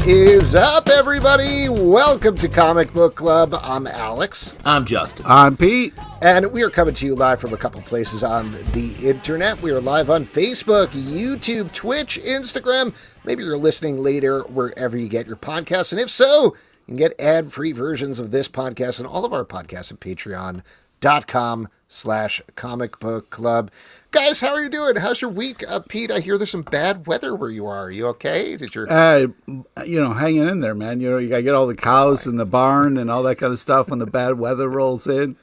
Is up, everybody? Welcome to Comic Book Club. I'm Alex. I'm Justin. I'm Pete. And we are coming to you live from a couple places on the internet. We are live on Facebook, YouTube, Twitch, Instagram. Maybe you're listening later wherever you get your podcasts. And if so, you can get ad-free versions of this podcast and all of our podcasts at patreon.com/Comic Book Club. Guys, how are you doing? How's your week? Pete, I hear there's some bad weather where you are. Are you okay? Did your hanging in there, man. You got to get all the cows in the barn and all that kind of stuff when the bad weather rolls in.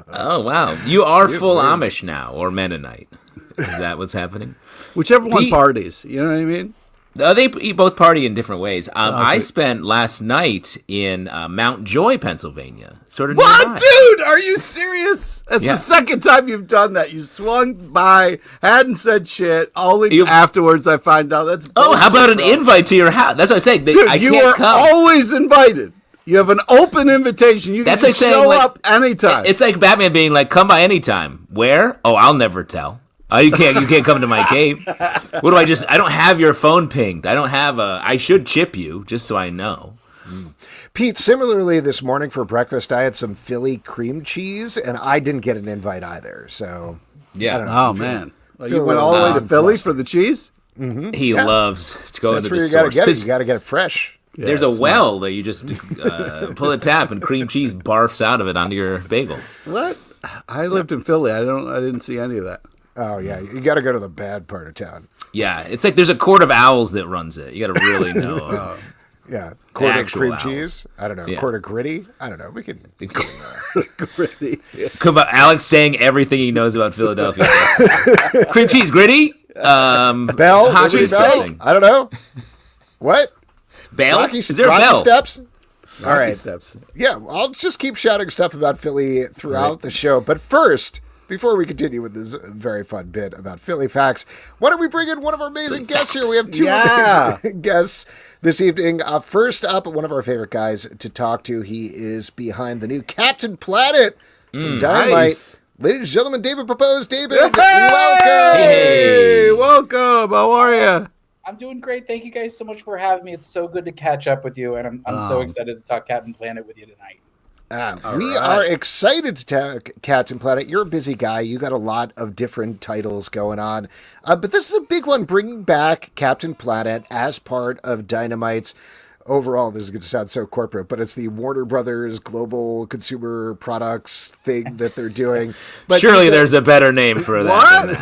Oh, wow. You are full Amish now, or Mennonite. Is that what's happening? Whichever one parties, you know what I mean? They both party in different ways. I spent last night in Mount Joy, Pennsylvania. Sort of what, nearby. dude? Are you serious? That's the second time you've done that. You swung by, hadn't said shit. Only afterwards I find out that's bullshit. Oh, how about an invite to your house? That's what I'm saying. Dude, I you can't are come. always invited. You have an open invitation. You can show up anytime. It's like Batman being like, "Come by anytime." Where? Oh, I'll never tell. Oh, you can't come to my cave. What do I don't have your phone pinged. I don't have I should chip you just so I know. Pete, similarly this morning for breakfast, I had some Philly cream cheese and I didn't get an invite either. So, yeah. I don't know. Oh, man. Well, you went all the way to Philly for the cheese? Mm-hmm. He loves to go into the source. That's where you got to get it fresh. Yeah, there's a well that you just pull a tap and cream cheese barfs out of it onto your bagel. What? I lived in Philly. I didn't see any of that. Oh, yeah. You got to go to the bad part of town. Yeah. It's like there's a Court of Owls that runs it. You got to really know. Yeah. Quart of cream owls. Cheese? I don't know. Yeah. Quart of gritty? I don't know. We could. Gritty. Yeah. Come on, Alex saying everything he knows about Philadelphia. Cream cheese, gritty? Bell? Hot cheese Bell? I don't know. What? Bell? Is there a Rocky bell? Steps? All Rocky right. Steps. Yeah, I'll just keep shouting stuff about Philly throughout the show. But first, before we continue with this very fun bit about Philly facts, why don't we bring in one of our amazing guests here? We have two amazing guests this evening. First up, one of our favorite guys to talk to. He is behind the new Captain Planet from Dynamite. Nice. Ladies and gentlemen, David Pepose. David, welcome. Hey, welcome. How are you? I'm doing great. Thank you guys so much for having me. It's so good to catch up with you, and I'm so excited to talk Captain Planet with you tonight. We are excited to talk Captain Planet. You're a busy guy. You got a lot of different titles going on. But this is a big one, bringing back Captain Planet as part of Dynamite's overall, this is going to sound so corporate, but it's the Warner Brothers Global Consumer Products thing that they're doing. But surely there's a better name for that than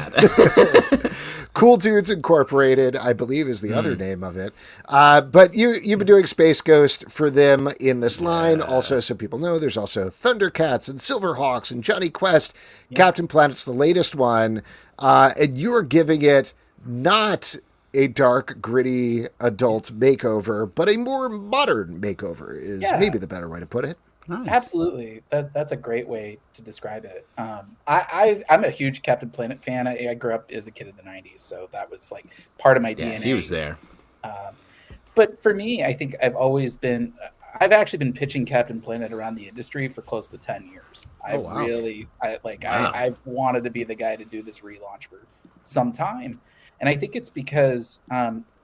that. Cool Dudes Incorporated, I believe, is the other name of it. But you've been doing Space Ghost for them in this line. Also, so people know, there's also Thundercats and Silverhawks and Johnny Quest. Yeah. Captain Planet's the latest one. And you're giving it not a dark, gritty adult makeover, but a more modern makeover is maybe the better way to put it. Nice. Absolutely. That's a great way to describe it. I'm a huge Captain Planet fan. I grew up as a kid in the 90s, so that was like part of my DNA. He was there. But for me, I think I've actually been pitching Captain Planet around the industry for close to 10 years. I've wanted to be the guy to do this relaunch for some time. And I think it's because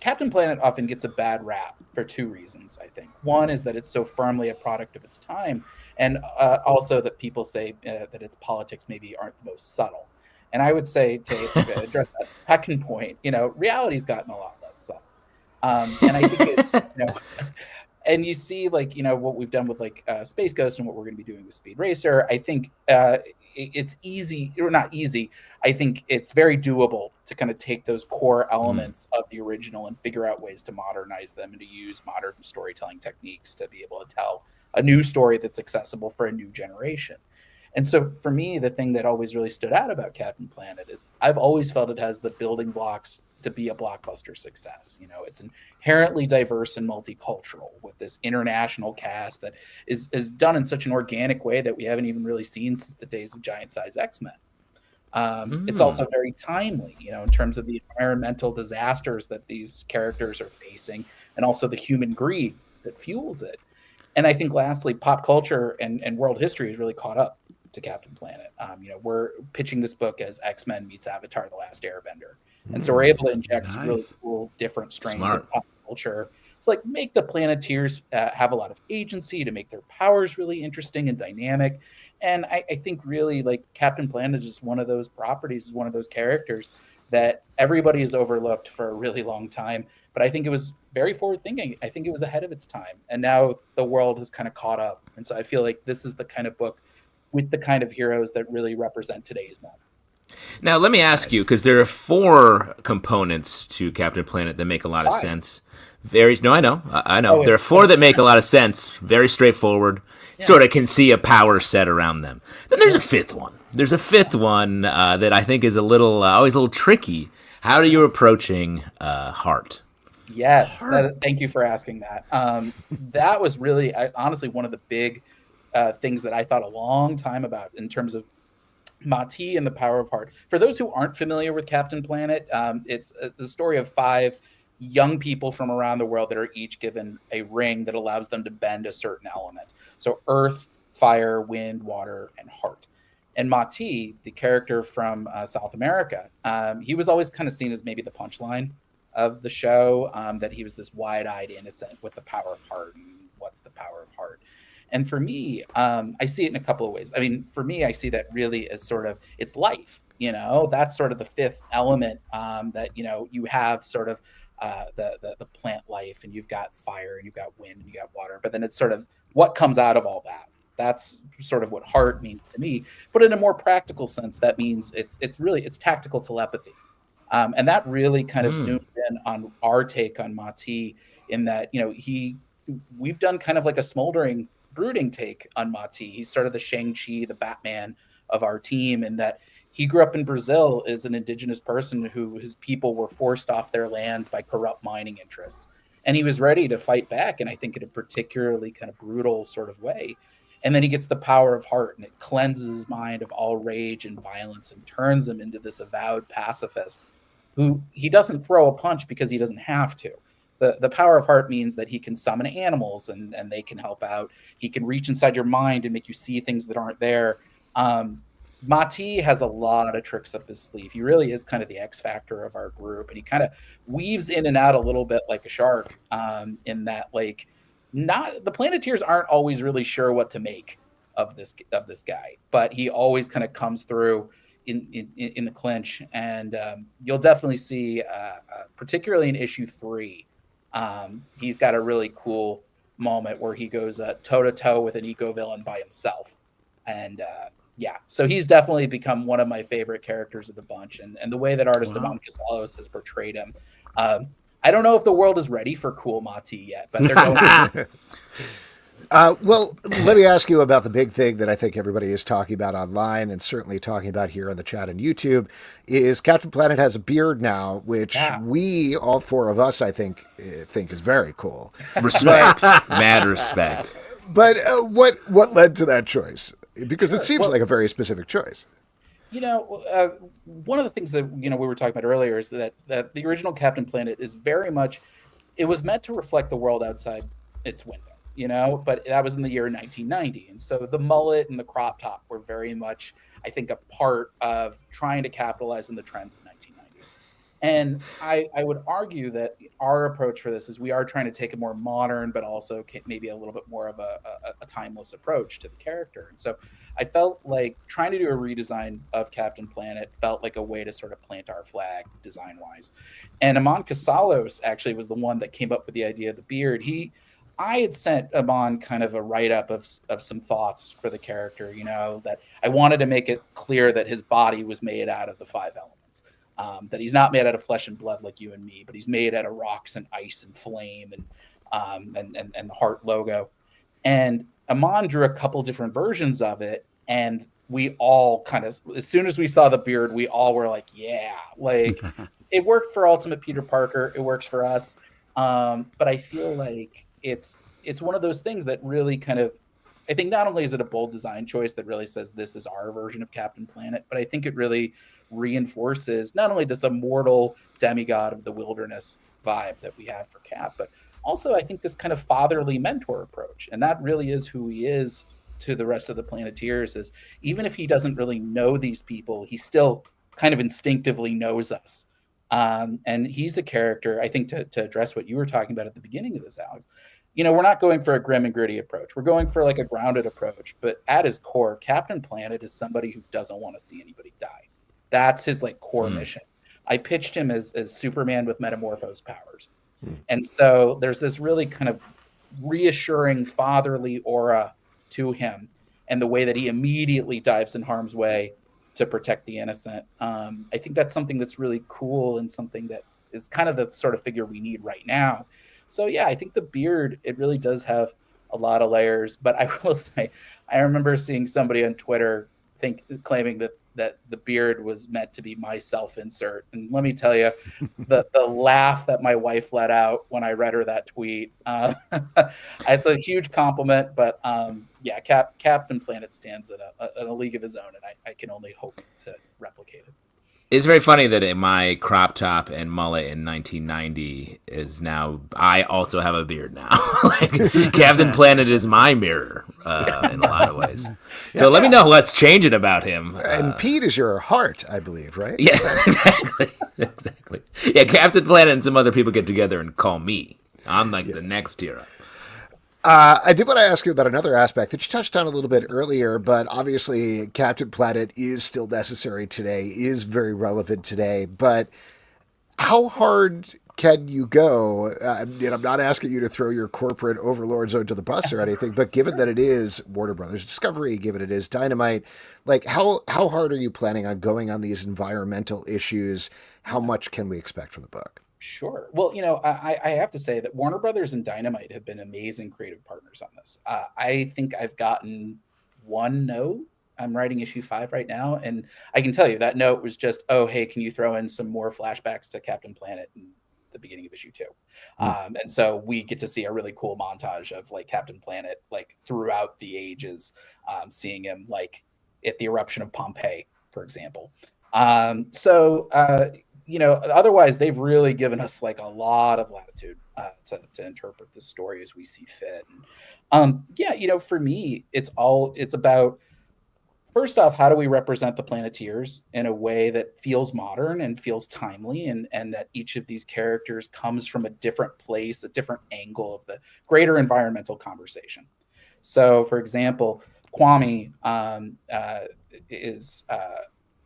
Captain Planet often gets a bad rap for two reasons, I think. One is that it's so firmly a product of its time, and also that people say that its politics maybe aren't the most subtle. And I would say, to address that second point, reality's gotten a lot less subtle. And I think and you see, what we've done with Space Ghost and what we're going to be doing with Speed Racer. I think it's easy, or not easy. I think it's very doable to kind of take those core elements of the original and figure out ways to modernize them and to use modern storytelling techniques to be able to tell a new story that's accessible for a new generation. And so for me, the thing that always really stood out about Captain Planet is I've always felt it has the building blocks to be a blockbuster success. It's inherently diverse and multicultural with this international cast that is done in such an organic way that we haven't even really seen since the days of Giant Size X-Men. It's also very timely, in terms of the environmental disasters that these characters are facing and also the human greed that fuels it. And I think lastly, pop culture and world history has really caught up to Captain Planet. We're pitching this book as X-Men meets Avatar: The Last Airbender. And so we're able to inject some really cool, different strains of pop culture to like make the Planeteers have a lot of agency, to make their powers really interesting and dynamic. And I think really like Captain Planet is one of those properties, is one of those characters that everybody has overlooked for a really long time. But I think it was very forward thinking. I think it was ahead of its time. And now the world has kind of caught up. And so I feel like this is the kind of book with the kind of heroes that really represent today's moment. Now, let me ask you, because there are 4 components to Captain Planet that make a lot of sense. No, I know. Oh, there are 4 that make a lot of sense. Very straightforward. Yeah. Sort of can see a power set around them. Then there's a 5th one. There's a 5th one that I think is a little always a little tricky. How are you approaching Heart? Yes, thank you for asking that. That was really, honestly, one of the big things that I thought a long time about in terms of Mati and the power of Heart. For those who aren't familiar with Captain Planet, it's the story of 5 young people from around the world that are each given a ring that allows them to bend a certain element. So earth, fire, wind, water, and heart. And Mati, the character from South America, he was always kind of seen as maybe the punchline of the show, that he was this wide-eyed innocent with the power of heart. And what's the power of heart? And for me, I see it in a couple of ways. I mean, for me, I see that really as sort of, it's life, that's sort of the 5th element, that, you have sort of the plant life, and you've got fire, and you've got wind, and you got water, but then it's sort of what comes out of all that. That's sort of what heart means to me. But in a more practical sense, that means it's tactical telepathy. And that really kind of zooms in on our take on Mati, in that, we've done kind of like a smoldering, brooding take on Mati. He's sort of the Shang-Chi, the Batman of our team, in that he grew up in Brazil as an indigenous person who his people were forced off their lands by corrupt mining interests. And he was ready to fight back, and I think in a particularly kind of brutal sort of way. And then he gets the power of heart, and it cleanses his mind of all rage and violence and turns him into this avowed pacifist who he doesn't throw a punch because he doesn't have to. The power of heart means that he can summon animals and they can help out. He can reach inside your mind and make you see things that aren't there. Mati has a lot of tricks up his sleeve. He really is kind of the X factor of our group, and he kind of weaves in and out a little bit like a shark, in that, like, not the Planeteers aren't always really sure what to make of this guy, but he always kind of comes through in the clinch, and you'll definitely see, particularly in issue 3, he's got a really cool moment where he goes toe to toe with an eco villain by himself, and so he's definitely become one of my favorite characters of the bunch, and the way that artist Amon Casalos has portrayed him. I don't know if the world is ready for cool Mati yet, but they're going. Well, let me ask you about the big thing that I think everybody is talking about online, and certainly talking about here on the chat and YouTube, is Captain Planet has a beard now, which we, all 4 of us, I think is very cool. Respect. Mad respect. But what led to that choice? Because it seems like a very specific choice. One of the things that we were talking about earlier is that the original Captain Planet is very much, it was meant to reflect the world outside its window, but that was in the year 1990, and so the mullet and the crop top were very much, I think, a part of trying to capitalize on the trends of 1990. And I would argue that our approach for this is we are trying to take a more modern, but also maybe a little bit more of a timeless approach to the character. And so I felt like trying to do a redesign of Captain Planet felt like a way to sort of plant our flag design-wise. And Amon Casalos actually was the one that came up with the idea of the beard. I had sent Amon kind of a write-up of some thoughts for the character, that I wanted to make it clear that his body was made out of the 5 elements. That he's not made out of flesh and blood like you and me, but he's made out of rocks and ice and flame and the heart logo. And Amon drew a couple different versions of it, and we all kind of, as soon as we saw the beard, we all were like, yeah, like it worked for Ultimate Peter Parker, it works for us. But I feel like it's one of those things that really kind of, I think not only is it a bold design choice that really says this is our version of Captain Planet, but I think it really reinforces not only this immortal demigod of the wilderness vibe that we have for Cap, but also I think this kind of fatherly mentor approach. And that really is who he is to the rest of the Planeteers, is even if he doesn't really know these people, he still kind of instinctively knows us. And he's a character, I think, to address what you were talking about at the beginning of this, Alex. We're not going for a grim and gritty approach. We're going for like a grounded approach. But at his core, Captain Planet is somebody who doesn't want to see anybody die. That's his like core mission. I pitched him as Superman with metamorphose powers. And so there's this really kind of reassuring fatherly aura to him, and the way that he immediately dives in harm's way to protect the innocent. I think that's something that's really cool, and something that is kind of the sort of figure we need right now. So yeah, I think the beard, it really does have a lot of layers. But I will say, I remember seeing somebody on Twitter claiming that the beard was meant to be my self-insert. And let me tell you, the laugh that my wife let out when I read her that tweet, it's a huge compliment. But yeah, Captain Planet stands in a league of his own, and I can only hope to replicate it. It's very funny that my crop top and mullet in 1990 is now, I also have a beard now. Like, Captain Planet is my mirror in a lot of ways. So let me know what's changing about him. And Pete is your heart, I believe, right? Yeah, exactly. Yeah, Captain Planet and some other people get together and call me. I'm like the next hero. I did want to ask you about another aspect that you touched on a little bit earlier, but obviously Captain Planet is still necessary today, is very relevant today. But how hard can you go? And I'm not asking you to throw your corporate overlords onto the bus or anything, but given that it is Warner Brothers Discovery, given it is Dynamite, like how hard are you planning on going on these environmental issues? How much can we expect from the book? Sure. Well, I have to say that Warner Brothers and Dynamite have been amazing creative partners on this. I think I've gotten one note. I'm writing issue 5 right now, and I can tell you that note was just, oh, hey, can you throw in some more flashbacks to Captain Planet in the beginning of issue 2? And so we get to see a really cool montage of like Captain Planet, like throughout the ages, seeing him like at the eruption of Pompeii, for example. Otherwise they've really given us like a lot of latitude to interpret the story as we see fit. And, for me, it's about, first off, how do we represent the Planeteers in a way that feels modern and feels timely, and that each of these characters comes from a different place, a different angle of the greater environmental conversation. So, for example, Kwame is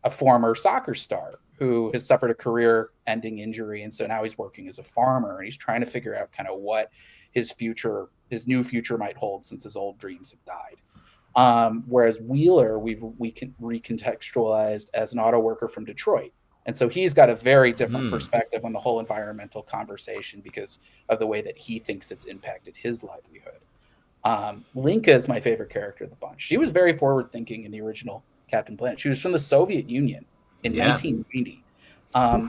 a former soccer star who has suffered a career-ending injury, and so now he's working as a farmer, and he's trying to figure out kind of what his new future might hold, since his old dreams have died. Whereas Wheeler, we can recontextualized as an auto worker from Detroit, and so he's got a very different perspective on the whole environmental conversation because of the way that he thinks it's impacted his livelihood. Linka is my favorite character of the bunch. She was very forward-thinking in the original Captain Planet. She was from the Soviet Union in 1990.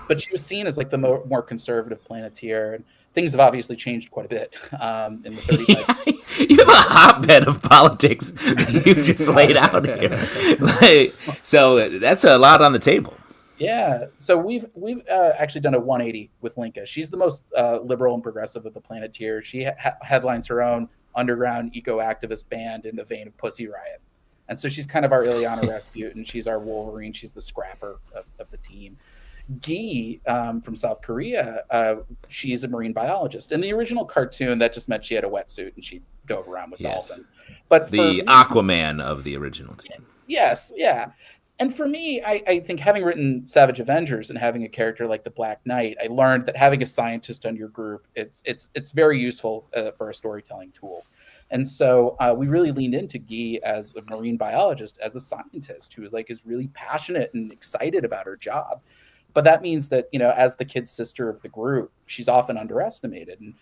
But she was seen as like the more conservative Planeteer, and things have obviously changed quite a bit in the 35. You have a hotbed of politics you've just laid out here. So that's a lot on the table. Yeah, so we've actually done a 180 with Linka. She's the most liberal and progressive of the Planeteers. She headlines her own underground eco-activist band in the vein of Pussy Riot. And so she's kind of our Ileana Rasputin. She's our Wolverine. She's the scrapper of the team. Gi from South Korea, she's a marine biologist. In the original cartoon, that just meant she had a wetsuit and she dove around with dolphins. But the Aquaman of the original team. Yes, yeah. And for me, I think having written Savage Avengers and having a character like the Black Knight, I learned that having a scientist on your group, it's very useful for a storytelling tool. And so we really leaned into Gi as a marine biologist, as a scientist who is really passionate and excited about her job. But that means that, as the kid sister of the group, she's often underestimated. And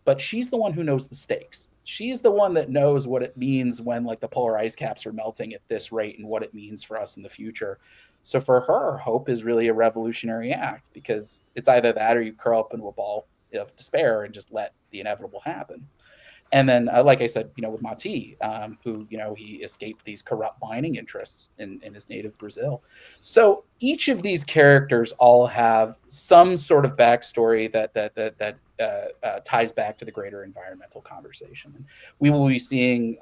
but she's the one who knows the stakes. She's the one that knows what it means when the polar ice caps are melting at this rate and what it means for us in the future. So for her, hope is really a revolutionary act, because it's either that or you curl up into a ball of despair and just let the inevitable happen. And then, like I said, with Mati, who, he escaped these corrupt mining interests in his native Brazil. So each of these characters all have some sort of backstory that ties back to the greater environmental conversation. And we will be seeing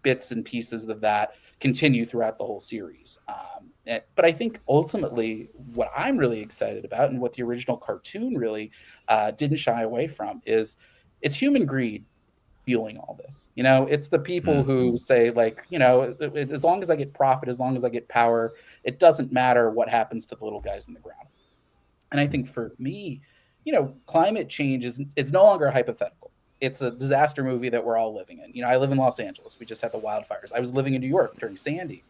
bits and pieces of that continue throughout the whole series. But I think ultimately what I'm really excited about, and what the original cartoon really didn't shy away from, is it's human greed fueling all this. It's the people who say, like, as long as I get profit, as long as I get power, it doesn't matter what happens to the little guys in the ground. And I think for me, climate change is no longer a hypothetical. It's a disaster movie that we're all living in. I live in Los Angeles. We just had the wildfires. I was living in New York during Sandy.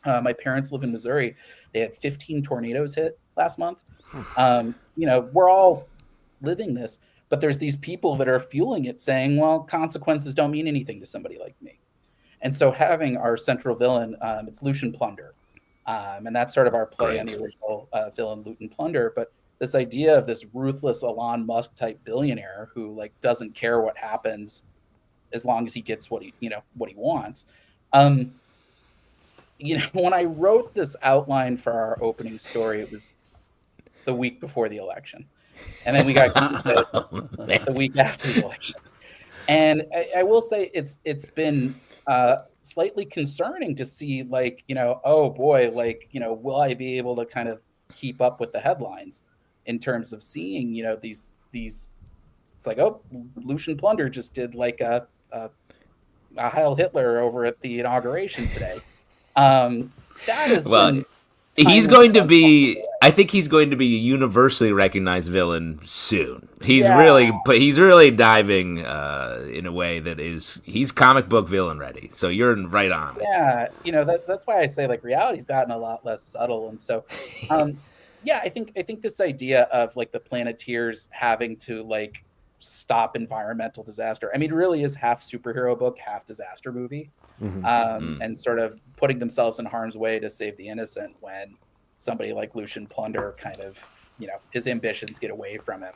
My parents live in Missouri. They had 15 tornadoes hit last month. We're all living this, but there's these people that are fueling it, saying, well, consequences don't mean anything to somebody like me. And so having our central villain, it's Lucian Plunder. And that's sort of our play on the original villain, Lucian Plunder. But this idea of this ruthless Elon Musk type billionaire who, like, doesn't care what happens as long as he gets what he wants. When I wrote this outline for our opening story, it was the week before the election. And then we got the week after the election. And I will say it's been slightly concerning to see, like, oh boy, like, will I be able to kind of keep up with the headlines in terms of seeing, these it's like, oh, Lucian Plunder just did like a Heil Hitler over at the inauguration today. That is he's going to be. I think he's going to be a universally recognized villain soon. He's really diving in a way that he's comic book villain ready. So you're right on. Yeah, that's why I say, like, reality's gotten a lot less subtle, and so, I think this idea of, like, the Planeteers having to, like, stop environmental disaster. I mean, it really is half superhero book, half disaster movie. And sort of putting themselves in harm's way to save the innocent when somebody like Lucian Plunder kind of, his ambitions get away from him.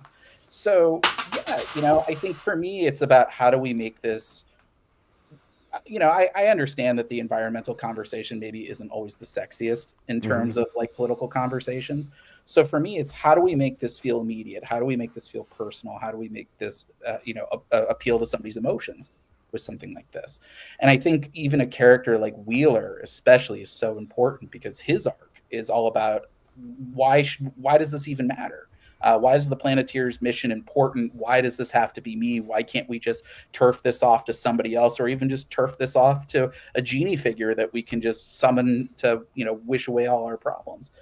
So, I think for me, it's about how do we make this, I understand that the environmental conversation maybe isn't always the sexiest in terms of, like, political conversations. So for me, it's how do we make this feel immediate? How do we make this feel personal? How do we make this, appeal to somebody's emotions with something like this? And I think even a character like Wheeler especially is so important, because his arc is all about why does this even matter? Why is the Planeteers' mission important? Why does this have to be me? Why can't we just turf this off to somebody else, or even just turf this off to a genie figure that we can just summon to, wish away all our problems?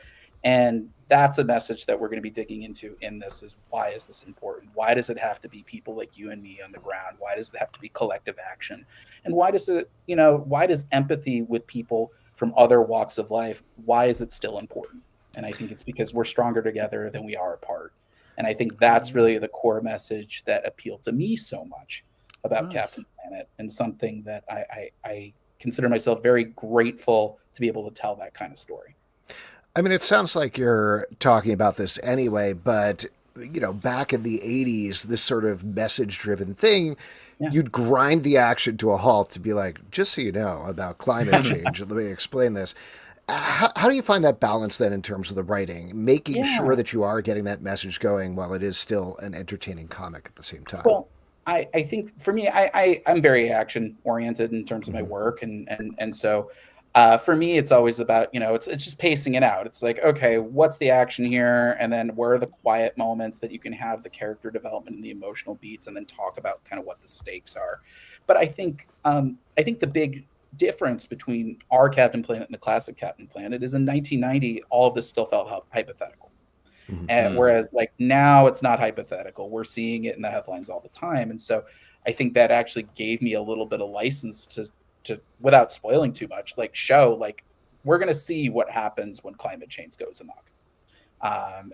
And that's a message that we're going to be digging into in this, is why is this important? Why does it have to be people like you and me on the ground? Why does it have to be collective action? And why does empathy with people from other walks of life, why is it still important? And I think it's because we're stronger together than we are apart. And I think that's really the core message that appealed to me so much about Captain Planet, and something that I consider myself very grateful to be able to tell that kind of story. I mean, it sounds like you're talking about this anyway, but, back in the 80s, this sort of message-driven thing, you'd grind the action to a halt to be like, just so you know about climate change, let me explain this. How do you find that balance then in terms of the writing, making sure that you are getting that message going while it is still an entertaining comic at the same time? Well, I think for me, I'm very action-oriented in terms of my work, and so... for me, it's always about, it's just pacing it out. It's like, okay, what's the action here? And then where are the quiet moments that you can have the character development and the emotional beats, and then talk about kind of what the stakes are. But I think the big difference between our Captain Planet and the classic Captain Planet is in 1990, all of this still felt hypothetical. And whereas, like, now it's not hypothetical. We're seeing it in the headlines all the time. And so I think that actually gave me a little bit of license to, without spoiling too much, like, show, like, we're going to see what happens when climate change goes amok.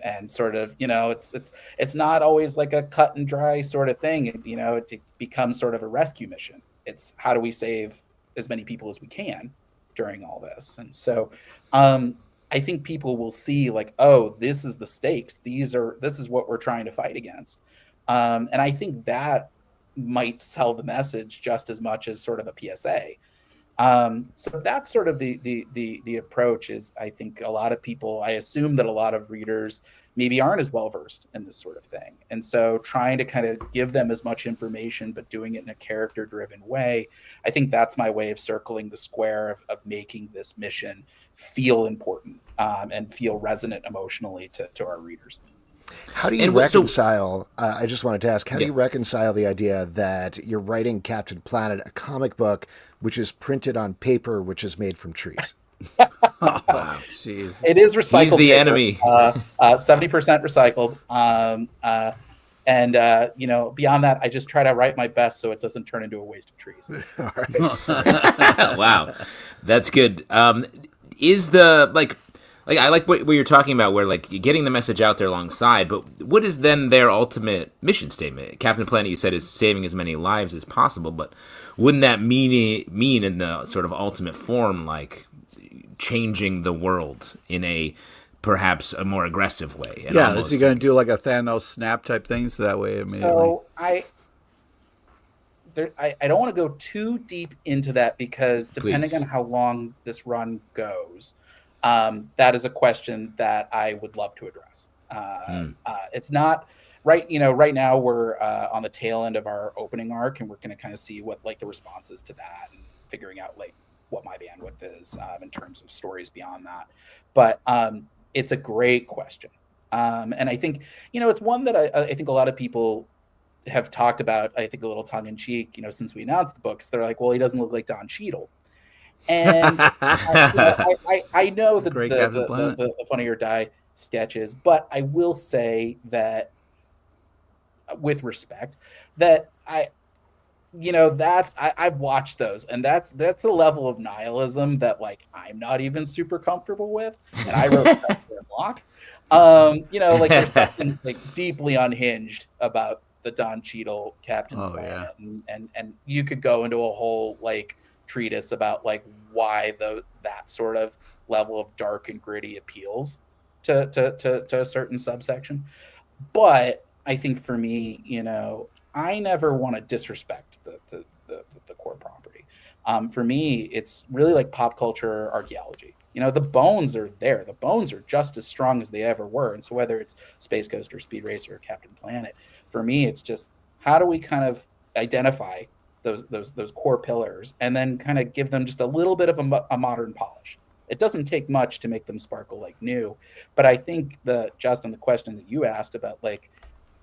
And sort of, it's not always like a cut and dry sort of thing. It becomes sort of a rescue mission. It's how do we save as many people as we can during all this. And so I think people will see, like, oh, this is the stakes. This is what we're trying to fight against. And I think that might sell the message just as much as sort of a PSA. So that's sort of the approach. Is, I think a lot of people, I assume that a lot of readers maybe aren't as well versed in this sort of thing. And so trying to kind of give them as much information, but doing it in a character driven way, I think that's my way of circling the square of making this mission feel important and feel resonant emotionally to our readers. How do you reconcile, I just wanted to ask, how do you reconcile the idea that you're writing Captain Planet, a comic book, which is printed on paper, which is made from trees? Wow, Jesus. It is recycled. He's the paper. enemy. 70% recycled. And beyond that, I just try to write my best so it doesn't turn into a waste of trees. All right. Wow, that's good. Is the like I like what you're talking about, where like you're getting the message out there alongside, but what is then their ultimate mission statement? Captain Planet, you said, is saving as many lives as possible, but wouldn't that mean in the sort of ultimate form, like changing the world in a perhaps a more aggressive way? Yeah, is he going to do like a Thanos snap type thing, so that way immediately? So I don't want to go too deep into that, because depending on how long this run goes, that is a question that I would love to address. It's not right. Right now we're on the tail end of our opening arc, and we're going to kind of see what like the response is to that, and figuring out like what my bandwidth is in terms of stories beyond that. But it's a great question, and I think it's one that I think a lot of people have talked about. I think a little tongue in cheek, since we announced the books. They're like, well, he doesn't look like Don Cheadle. And I know the Funny or Die sketches, but I will say that, with respect, that I've watched those, and that's a level of nihilism that like I'm not even super comfortable with, and I wrote Lock. Like there's something like deeply unhinged about the Don Cheadle Captain Planet, and you could go into a whole like treatise about like why that sort of level of dark and gritty appeals to a certain subsection. But I think for me, I never want to disrespect the core property. For me, it's really like pop culture archaeology. The bones are there. The bones are just as strong as they ever were. And so whether it's Space Ghost or Speed Racer or Captain Planet, for me, it's just how do we kind of identify those core pillars and then kind of give them just a little bit of a modern polish. It doesn't take much to make them sparkle like new. But I think just on the question that you asked about like,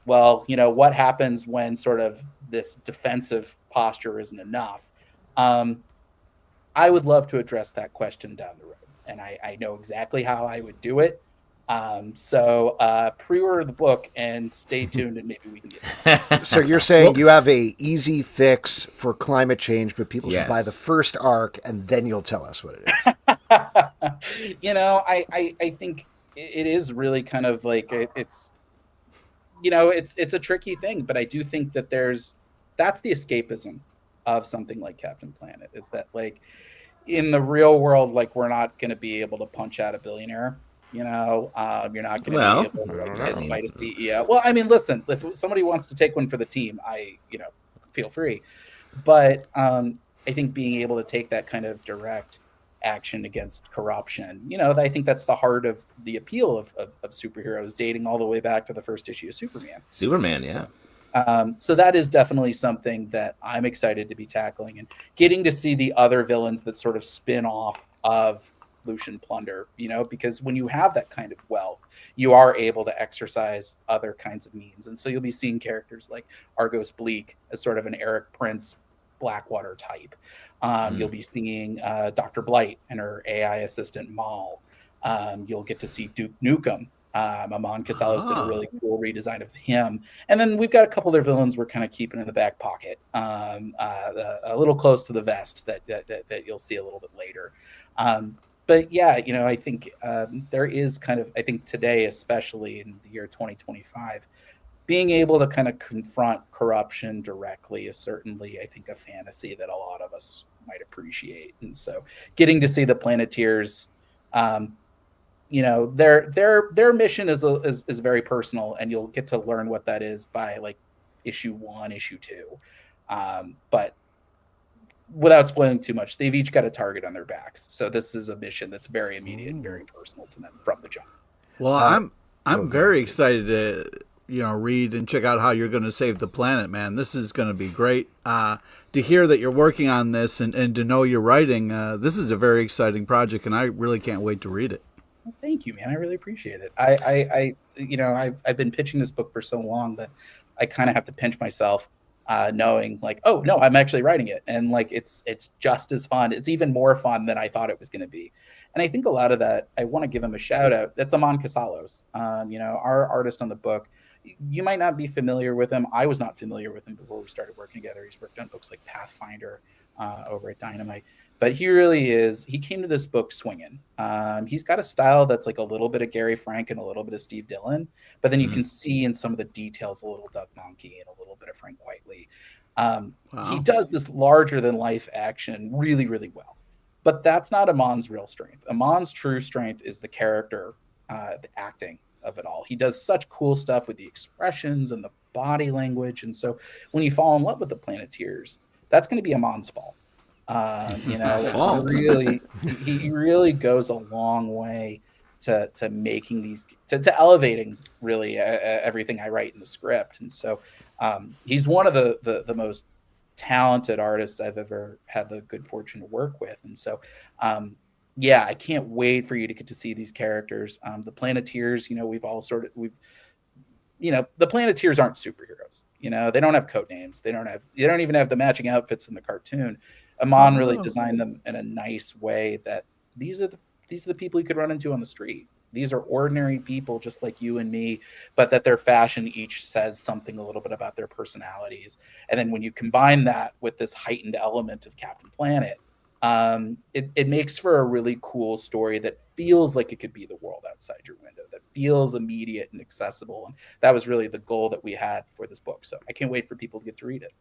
well, what happens when sort of this defensive posture isn't enough? I would love to address that question down the road. And I know exactly how I would do it. So pre-order the book and stay tuned, and maybe we can get So you're saying you have a easy fix for climate change, but people should buy the first arc, and then you'll tell us what it is. I think it is really kind of like it's a tricky thing, but I do think that that's the escapism of something like Captain Planet, is that like in the real world, like we're not going to be able to punch out a billionaire. You're not going to be able to fight a CEO. Well, I mean, listen, if somebody wants to take one for the team, feel free. But I think being able to take that kind of direct action against corruption, I think that's the heart of the appeal of superheroes, dating all the way back to the first issue of Superman. Superman, yeah. So that is definitely something that I'm excited to be tackling, and getting to see the other villains that sort of spin off of Lucian Plunder, because when you have that kind of wealth, you are able to exercise other kinds of means. And so you'll be seeing characters like Argos Bleak as sort of an Eric Prince Blackwater type. You'll be seeing Dr. Blight and her AI assistant Maul. You'll get to see Duke Nukem. Amon Casalos did a really cool redesign of him. And then we've got a couple other villains we're kind of keeping in the back pocket, a little close to the vest that you'll see a little bit later. But yeah, I think there is kind of, I think today, especially in the year 2025, being able to kind of confront corruption directly is certainly, I think, a fantasy that a lot of us might appreciate. And so getting to see the Planeteers, their mission is very personal, and you'll get to learn what that is by like issue 1, issue 2. But without spoiling too much, they've each got a target on their backs. So this is a mission that's very immediate and very personal to them from the jump. Well, I'm very excited to read and check out how you're going to save the planet, man. This is going to be great. To hear that you're working on this and to know you're writing, this is a very exciting project, and I really can't wait to read it. Well, thank you, man. I really appreciate it. I've been pitching this book for so long that I kind of have to pinch myself, knowing like, oh no, I'm actually writing it, and like it's just as fun. It's even more fun than I thought it was going to be. And I think a lot of that, I want to give him a shout out. That's Amon Casalos, our artist on the book. You might not be familiar with him. I was not familiar with him before we started working together. He's worked on books like Pathfinder over at Dynamite. But he really is, he came to this book swinging. He's got a style that's like a little bit of Gary Frank and a little bit of Steve Dillon. But then you can see in some of the details a little Doug Mahnke and a little bit of Frank Whiteley. Wow. He does this larger than life action really, really well. But that's not Amon's real strength. Amon's true strength is the character, the acting of it all. He does such cool stuff with the expressions and the body language. And so when you fall in love with the Planeteers, that's going to be Amon's fault. Really, he really goes a long way to making these, to elevating really everything I write in the script. And so he's one of the most talented artists I've ever had the good fortune to work with. And so, I can't wait for you to get to see these characters. The Planeteers, the Planeteers aren't superheroes. They don't have code names. They don't even have the matching outfits in the cartoon. Amon really designed them in a nice way that these are the people you could run into on the street. These are ordinary people just like you and me, but that their fashion each says something a little bit about their personalities. And then when you combine that with this heightened element of Captain Planet, it makes for a really cool story that feels like it could be the world outside your window, that feels immediate and accessible. And that was really the goal that we had for this book. So I can't wait for people to get to read it.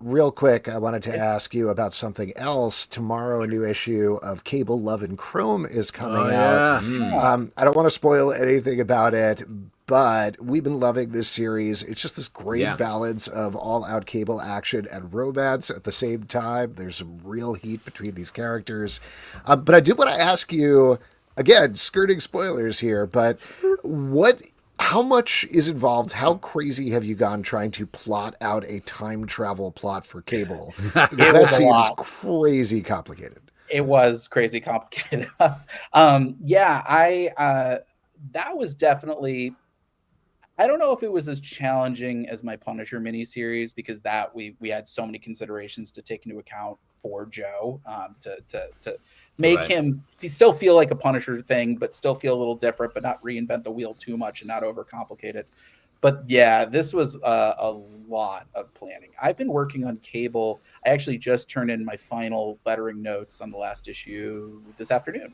Real quick, I wanted to ask you about something else. Tomorrow, a new issue of Cable, Love, and Chrome is coming out. I don't want to spoil anything about it, but we've been loving this series. It's just this great balance of all-out Cable action and romance at the same time. There's some real heat between these characters. But I did want to ask you, again, skirting spoilers here, but how much is involved? How crazy have you gone trying to plot out a time travel plot for Cable? Because that seems crazy complicated. It was crazy complicated. That was definitely, I don't know if it was as challenging as my Punisher miniseries, because that we had so many considerations to take into account for Joe, to make him still feel like a Punisher thing, but still feel a little different, but not reinvent the wheel too much and not overcomplicate it. But yeah, this was a lot of planning. I've been working on Cable. I actually just turned in my final lettering notes on the last issue this afternoon.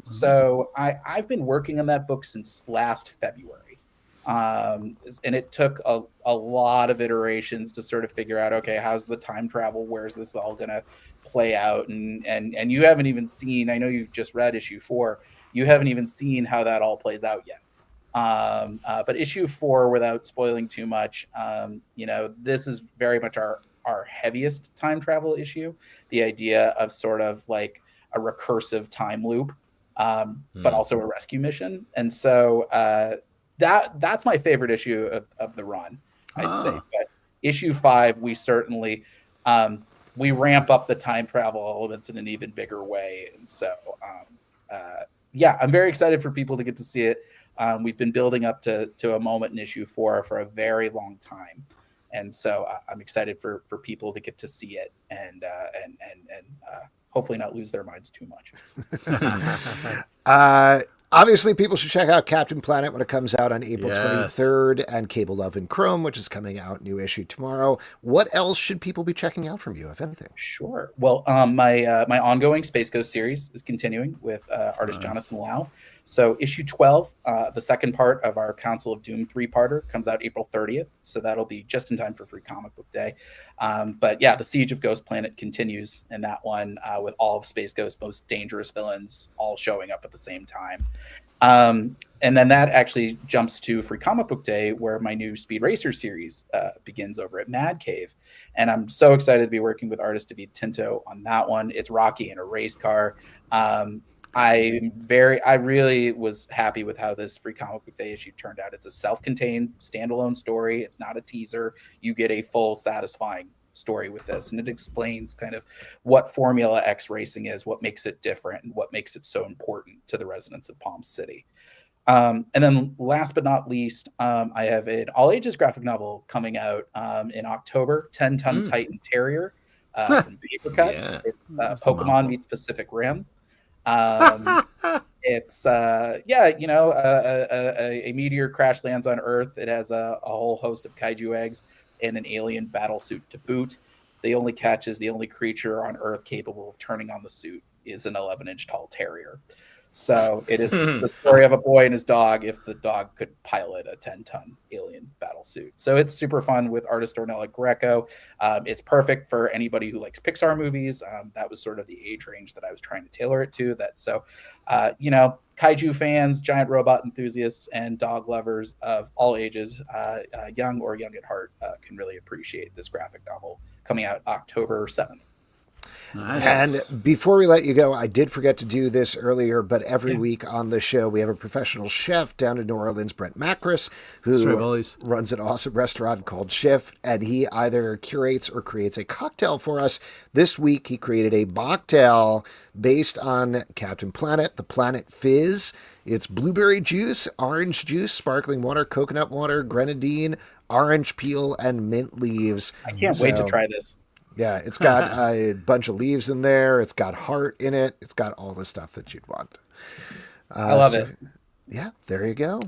So I've been working on that book since last February. And it took a lot of iterations to sort of figure out, okay, how's the time travel? Where's this all going to play out? And you haven't even seen, I know you've just read issue 4, you haven't even seen how that all plays out yet. But issue 4, without spoiling too much, this is very much our heaviest time travel issue. The idea of sort of like a recursive time loop, but also a rescue mission. And so that's my favorite issue of the run, I'd say. But issue 5, we certainly we ramp up the time travel elements in an even bigger way. And so I'm very excited for people to get to see it. We've been building up to a moment in issue 4 for a very long time. And so I'm excited for people to get to see it and hopefully not lose their minds too much. Obviously, people should check out Captain Planet when it comes out on April 23rd, and Cable, Love, and Chrome, which is coming out, new issue tomorrow. What else should people be checking out from you, if anything? Sure. Well, my ongoing Space Ghost series is continuing with artist Jonathan Lau. So issue 12, the second part of our Council of Doom 3-parter, comes out April 30th. So that'll be just in time for Free Comic Book Day. But yeah, the Siege of Ghost Planet continues in that one, with all of Space Ghost's most dangerous villains all showing up at the same time. And then that actually jumps to Free Comic Book Day, where my new Speed Racer series begins over at Mad Cave. And I'm so excited to be working with artist David Tinto on that one. It's Rocky in a race car. I really was happy with how this Free Comic Book Day issue turned out. It's a self-contained, standalone story. It's not a teaser. You get a full, satisfying story with this, and it explains kind of what Formula X racing is, what makes it different, and what makes it so important to the residents of Palm City. And then last but not least, I have an all-ages graphic novel coming out in October, 10-Ton Titan Terrier from Paper Cuts. Yeah. It's Pokemon meets Pacific Rim. It's a meteor crash lands on Earth. It has a whole host of kaiju eggs and an alien battle suit to boot. The only catch is the only creature on Earth capable of turning on the suit is an 11-inch tall terrier. So it is the story of a boy and his dog if the dog could pilot a 10-ton alien battle suit. So it's super fun with artist Ornella Greco. It's perfect for anybody who likes Pixar movies. That was sort of the age range that I was trying to tailor it to. Kaiju fans, giant robot enthusiasts, and dog lovers of all ages, young or young at heart, can really appreciate this graphic novel coming out October 7th. Nice. And before we let you go, I did forget to do this earlier, but every week on the show, we have a professional chef down in New Orleans, Brent Macris, who runs an awesome restaurant called Schiff, and he either curates or creates a cocktail for us. This week, he created a mocktail based on Captain Planet, the Planet Fizz. It's blueberry juice, orange juice, sparkling water, coconut water, grenadine, orange peel, and mint leaves. I can't wait to try this. Yeah, it's got a bunch of leaves in there. It's got heart in it. It's got all the stuff that you'd want. I love it. Yeah, there you go.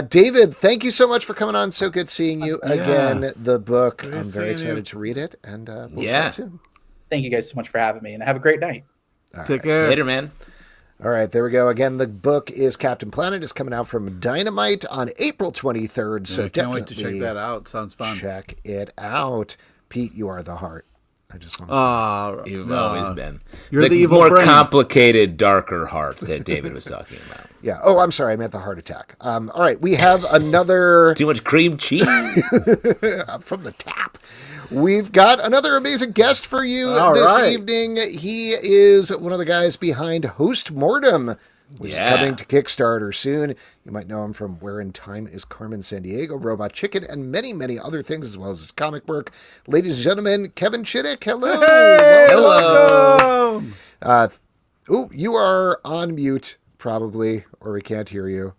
David, thank you so much for coming on. So good seeing you again. The book, I'm very excited to read it. And we'll talk soon. Thank you guys so much for having me, and have a great night. Take care. Later, man. All right, there we go. Again, the book is Captain Planet. It's coming out from Dynamite on April 23rd. So can't wait to check that out. Sounds fun. Check it out. Pete, you are the heart. I just want to say. You've always been. You're the evil more brain. Complicated, darker heart that David was talking about. Yeah. Oh, I'm sorry. I meant the heart attack. All right. We have another... Too much cream cheese. From the tap. We've got another amazing guest for you this evening. He is one of the guys behind Host Mortem, which is coming to Kickstarter soon. You might know him from Where in Time is Carmen Sandiego, Robot Chicken, and many, many other things, as well as his comic work. Ladies and gentlemen, Kevin Shinick, hello. Hey, hello. You are on mute, probably, or we can't hear you.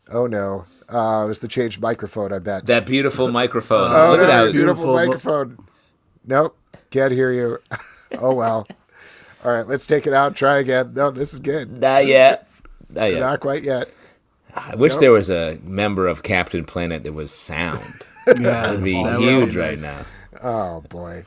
Oh, no. It was the changed microphone, I bet. That beautiful microphone. Look at that that beautiful microphone. Nope, can't hear you. Oh, well. All right, let's take it out. Try again. No, this is good. Not yet. Not quite yet. I wish there was a member of Captain Planet that was sound. That would be huge right now. Oh, boy.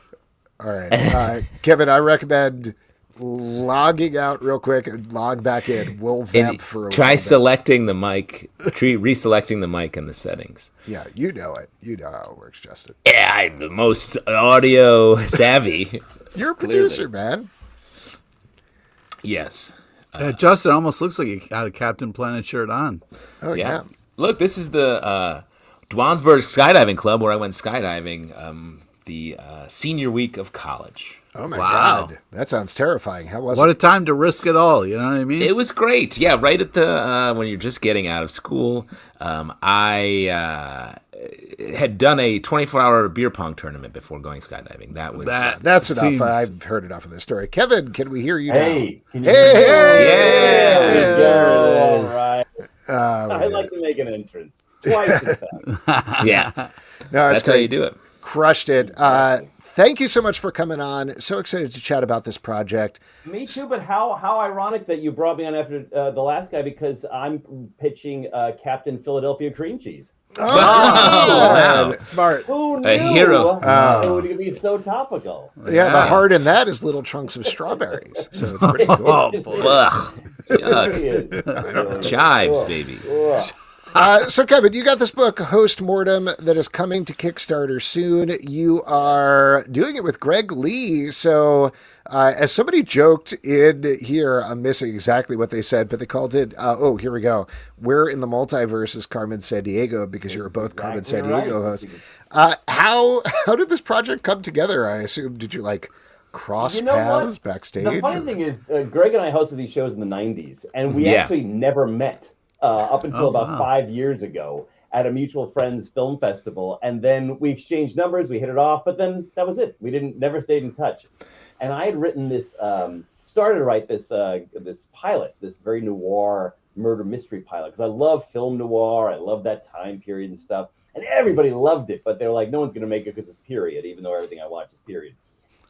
All right. Kevin, I recommend logging out real quick and log back in. We'll vamp for a while. Try selecting the mic, reselecting the mic in the settings. Yeah, you know it. You know how it works, Justin. Yeah, I'm the most audio savvy. You're a producer, man. Yes. Justin almost looks like he got a Captain Planet shirt on. Oh, yeah. Look, this is the Dwansburg Skydiving Club where I went skydiving the senior week of college. Oh, my God. That sounds terrifying. How was it? What a time to risk it all, you know what I mean? It was great. Yeah, right at the when you're just getting out of school. I had done a 24-hour beer pong tournament before going skydiving. That's enough. I've heard enough of this story. Kevin, can we hear you now? Hey! Yeah! All right. I'd like to make an entrance. Twice as fast. Yeah. No, that's how you do it. Crushed it. Thank you so much for coming on. So excited to chat about this project. Me too, but how ironic that you brought me on after the last guy, because I'm pitching Captain Philadelphia Cream Cheese. Oh, wow. Smart. Who knew? A hero. It would be so topical. Yeah, the heart in that is little chunks of strawberries. So it's pretty cool. Ugh. Yuck. Chives, baby. So, Kevin, you got this book, Host Mortem, that is coming to Kickstarter soon. You are doing it with Greg Lee. So, as somebody joked in here, I'm missing exactly what they said, but they called it, here we go. We're in the multiverse as Carmen Sandiego, because you're both Carmen Sandiego hosts. How did this project come together? I assume, did you cross You know what? paths The backstage? funny thing is, Greg and I hosted these shows in the 90s, and we Yeah. actually never met up until Oh, about wow. 5 years ago at a mutual friends film festival. And then we exchanged numbers, we hit it off, but then that was it. We never stayed in touch. And I had written this, started to write this this pilot, this very noir murder mystery pilot, because I love film noir. I love that time period and stuff. And everybody loved it, but they were like, no one's going to make it because it's period, even though everything I watch is period.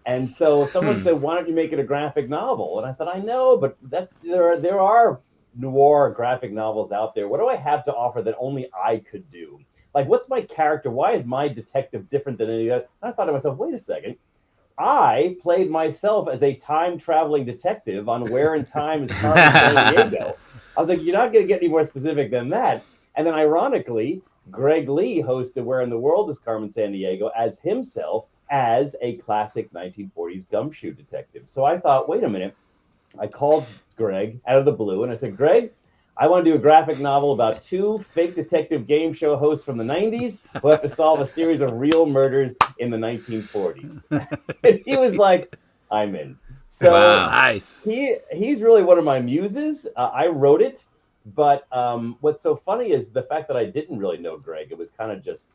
And so someone said, why don't you make it a graphic novel? And I thought, I know, but there are noir graphic novels out there. What do I have to offer that only I could do? Like, what's my character? Why is my detective different than any other? I thought to myself, wait a second. I played myself as a time-traveling detective on Where in Time is Carmen Sandiego. I was like, you're not going to get any more specific than that. And then ironically, Greg Lee hosted Where in the World is Carmen Sandiego as himself, as a classic 1940s gumshoe detective. So I thought, wait a minute. I called Greg out of the blue and I said, Greg, I want to do a graphic novel about two fake detective game show hosts from the 90s who have to solve a series of real murders in the 1940s. And he was like, I'm in. So Wow. Nice. he's really one of my muses. I wrote it. But what's so funny is the fact that I didn't really know Greg. It was kind of just,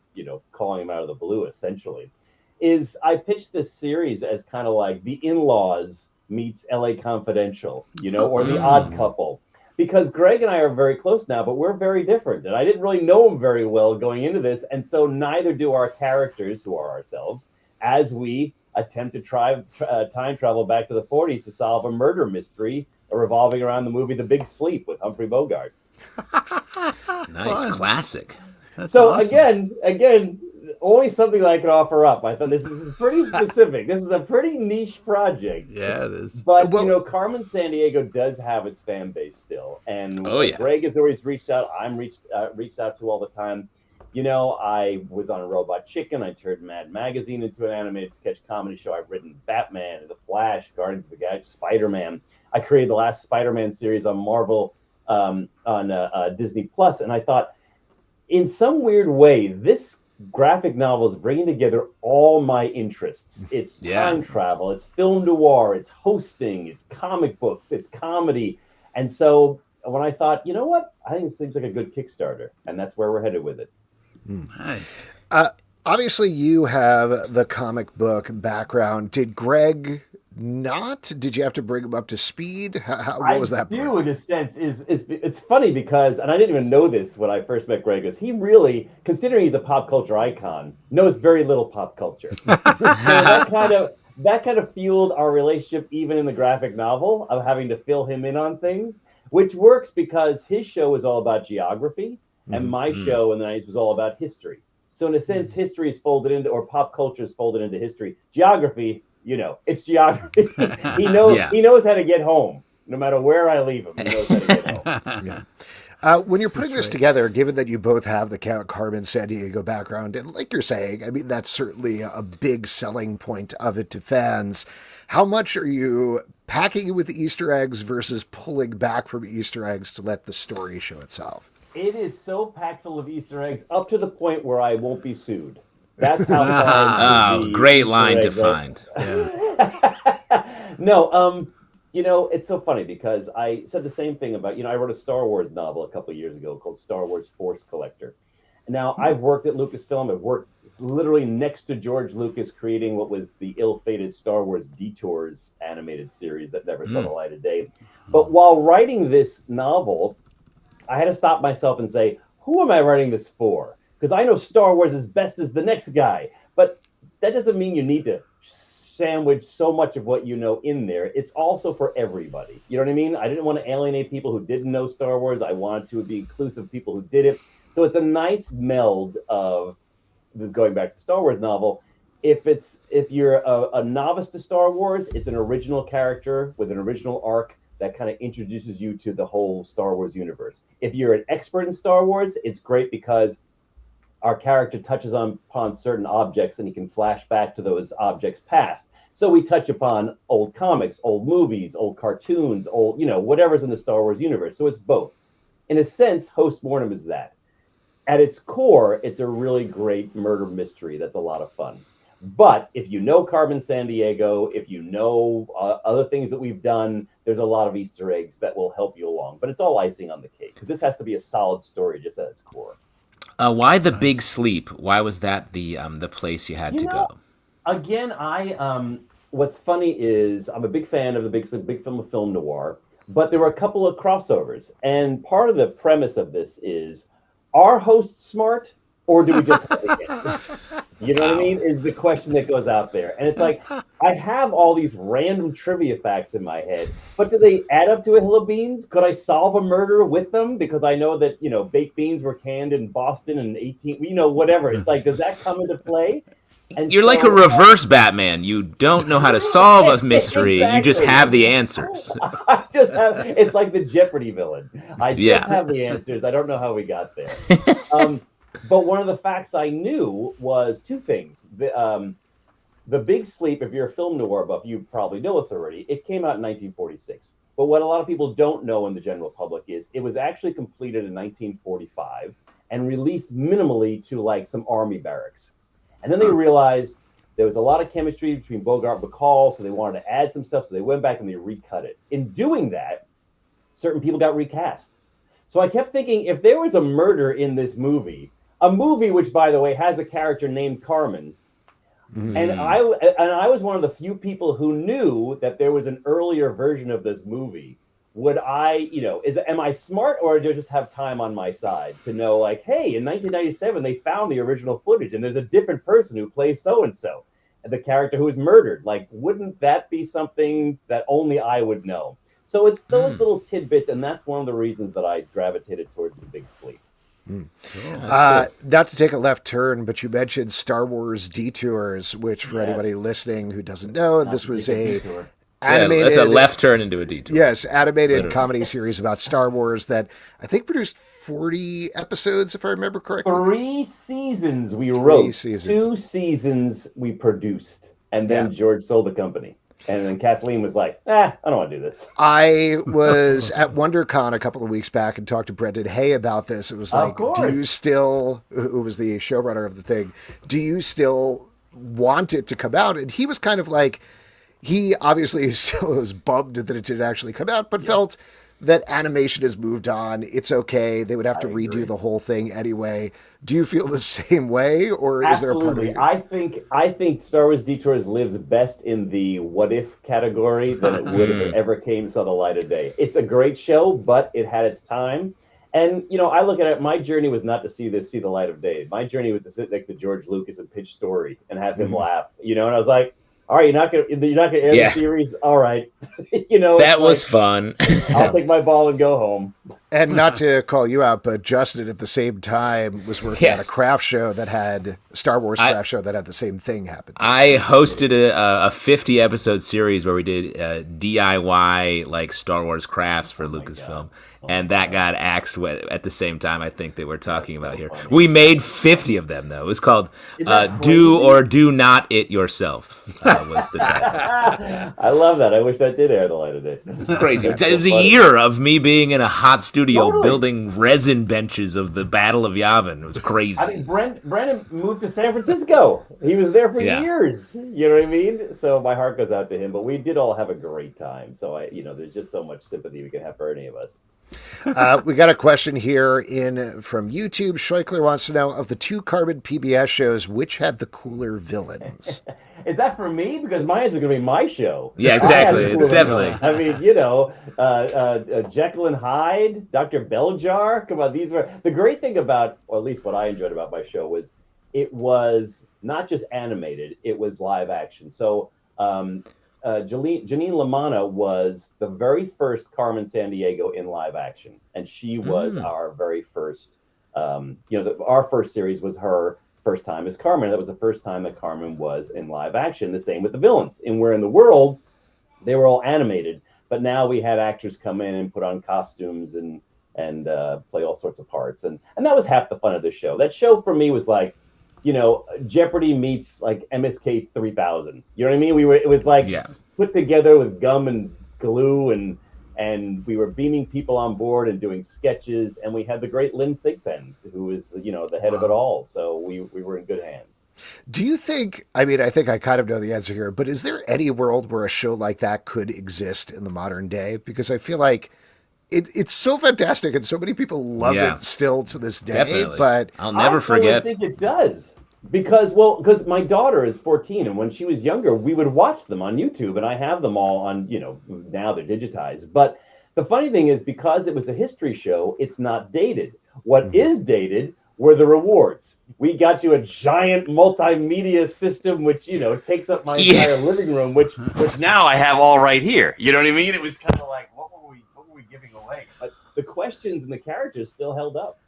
calling him out of the blue, essentially. Is I pitched this series as kind of like The In-Laws meets LA Confidential, or The Odd Couple. Because Greg and I are very close now, but we're very different. And I didn't really know him very well going into this. And so neither do our characters, who are ourselves, as we attempt to time travel back to the 40s to solve a murder mystery revolving around the movie The Big Sleep with Humphrey Bogart. Nice. Fun. Classic. That's So awesome. again, only something I could offer up. I thought this is pretty specific. This is a pretty niche project. Yeah, it is. But Well- Carmen Sandiego does have its fan base still, and Oh, yeah. Greg has always reached out. I'm reached out to all the time. I was on a Robot Chicken. I turned Mad Magazine into an animated sketch comedy show. I've written Batman, The Flash, Guardians of the Galaxy, Spider-Man. I created the last Spider-Man series on Marvel on Disney Plus, and I thought, in some weird way, this graphic novel is bringing together all my interests. It's time travel, it's film noir, it's hosting, it's comic books, it's comedy. And so when I thought, you know what? I think this seems like a good Kickstarter, and that's where we're headed with it. Nice. Obviously, you have the comic book background. Did Greg not? Did you have to bring him up to speed? What was that? I do, in a sense. It's funny because, and I didn't even know this when I first met Greg, is he really, considering he's a pop culture icon, knows very little pop culture. So that kind of fueled our relationship, even in the graphic novel, of having to fill him in on things, which works because his show is all about geography, and my show in the 90s was all about history. So in a sense, history is folded into, or pop culture is folded into history. Geography, it's geography. He knows how to get home. No matter where I leave him, he knows how to get home. When you're putting this together, given that you both have the Carmen Sandiego background, and like you're saying, I mean, that's certainly a big selling point of it to fans. How much are you packing it with Easter eggs versus pulling back from Easter eggs to let the story show itself? It is so packed full of Easter eggs, up to the point where I won't be sued. That's how far. Great line to find. No, it's so funny because I said the same thing about, I wrote a Star Wars novel a couple of years ago called Star Wars Force Collector. Now, I've worked at Lucasfilm. I've worked literally next to George Lucas creating what was the ill-fated Star Wars Detours animated series that never saw the light of day. But while writing this novel, I had to stop myself and say, who am I writing this for? Because I know Star Wars as best as the next guy. But that doesn't mean you need to sandwich so much of what you know in there. It's also for everybody. You know what I mean? I didn't want to alienate people who didn't know Star Wars. I wanted to be inclusive of people who did it. So it's a nice meld of, going back to Star Wars novel, if you're a novice to Star Wars, it's an original character with an original arc that kind of introduces you to the whole Star Wars universe. If you're an expert in Star Wars, it's great because our character touches upon certain objects and he can flash back to those objects past. So we touch upon old comics, old movies, old cartoons, old, whatever's in the Star Wars universe. So it's both. In a sense, Host Mortem is that. At its core, it's a really great murder mystery that's a lot of fun. But if you know Carmen Sandiego, if you know other things that we've done, there's a lot of Easter eggs that will help you along. But it's all icing on the cake because this has to be a solid story just at its core. Why the Big Sleep? Why was that the place you had to go? Again, what's funny is I'm a big fan of the Big Sleep, big film noir, but there were a couple of crossovers. And part of the premise of this is, are hosts smart or do we just have to get? You know what I mean? Is the question that goes out there. And it's like, I have all these random trivia facts in my head, but do they add up to a hill of beans? Could I solve a murder with them? Because I know that, baked beans were canned in Boston in whatever. It's like, does that come into play? And You're like a reverse Batman. You don't know how to solve a mystery. Exactly. You just have the answers. It's like the Jeopardy villain. I just have the answers. I don't know how we got there. But one of the facts I knew was two things. The Big Sleep, if you're a film noir buff, you probably know this already. It came out in 1946. But what a lot of people don't know in the general public is it was actually completed in 1945 and released minimally to like some army barracks. And then they realized there was a lot of chemistry between Bogart and Bacall, so they wanted to add some stuff, so they went back and they recut it. In doing that, certain people got recast. So I kept thinking, if there was a murder in this movie, a movie which, by the way, has a character named Carmen, and I was one of the few people who knew that there was an earlier version of this movie, would I, am I smart, or do I just have time on my side to know, like, hey, in 1997, they found the original footage and there's a different person who plays so-and-so, the character who was murdered. Like, wouldn't that be something that only I would know? So it's those little tidbits, and that's one of the reasons that I gravitated towards The Big Sleep. Not to take a left turn, but you mentioned Star Wars Detours, which for anybody listening who doesn't know, this was a animated. That's a left turn into a detour. Yes, animated comedy series about Star Wars that I think produced 40 episodes, if I remember correctly. 3 seasons we wrote. 2 seasons we produced, and then George sold the company. And then Kathleen was like, I don't want to do this. I was at WonderCon a couple of weeks back and talked to Brendan Hay about this. It was like, do you still, who was the showrunner of the thing, do you still want it to come out? And he was kind of like, he obviously still is bummed that it didn't actually come out, but felt that animation has moved on. It's okay. They would have to redo the whole thing anyway. Do you feel the same way, or is there a part of you? I think Star Wars Detours lives best in the what if category than it would if it ever came saw the light of day. It's a great show, but it had its time. And I look at it. My journey was not to see the light of day. My journey was to sit next to George Lucas and pitch story and have him laugh. And I was like, all right, you're not gonna air the series. All right, that was fun. I'll take my ball and go home. And not to call you out, but Justin at the same time was working on a craft show that had Star Wars craft show that had the same thing happen. I hosted a 50 episode series where we did DIY like Star Wars crafts for Lucasfilm. And that got axed at the same time, I think, that we're talking about here. We made 50 of them, though. It was called Do or Do Not It Yourself, was the title. I love that. I wish that did air the light of day. It's crazy. It was a year of me being in a hot studio building resin benches of the Battle of Yavin. It was crazy. I mean, Brandon moved to San Francisco. He was there for years. You know what I mean? So my heart goes out to him. But we did all have a great time. So, there's just so much sympathy we can have for any of us. We got a question here from YouTube. Schleichler wants to know, of the 2 Carbon PBS shows, which had the cooler villains? Is that for me? Because mine's going to be my show. Yeah, exactly. It's definitely. I mean, Jekyll and Hyde, Dr. Beljar. Come on, these were the great thing about, or at least what I enjoyed about my show was, it was not just animated; it was live action. So. Janine Lamanna was the very first Carmen Sandiego in live action, and she was our very first. Our first series was her first time as Carmen. That was the first time that Carmen was in live action. The same with the villains. And where in the world they were all animated, but now we had actors come in and put on costumes and play all sorts of parts, and that was half the fun of the show. That show for me was like, Jeopardy meets like MSK 3000. You know what I mean? It was like put together with gum and glue, and we were beaming people on board and doing sketches, and we had the great Lynn Thigpen, who is the head of it all. So we were in good hands. Do you think, I mean, I think I kind of know the answer here, but is there any world where a show like that could exist in the modern day? Because I feel like it's so fantastic and so many people love Yeah, it still to this day, definitely. but I'll I never totally forget. think it does. Because my daughter is 14, and when she was younger, we would watch them on YouTube, and I have them all on, now they're digitized. But the funny thing is, because it was a history show, it's not dated. What is dated were the rewards. We got you a giant multimedia system, which, takes up my Yeah. entire living room, which now I have all right here. You know what I mean? It was kind of like, what were we giving away? But the questions and the characters still held up.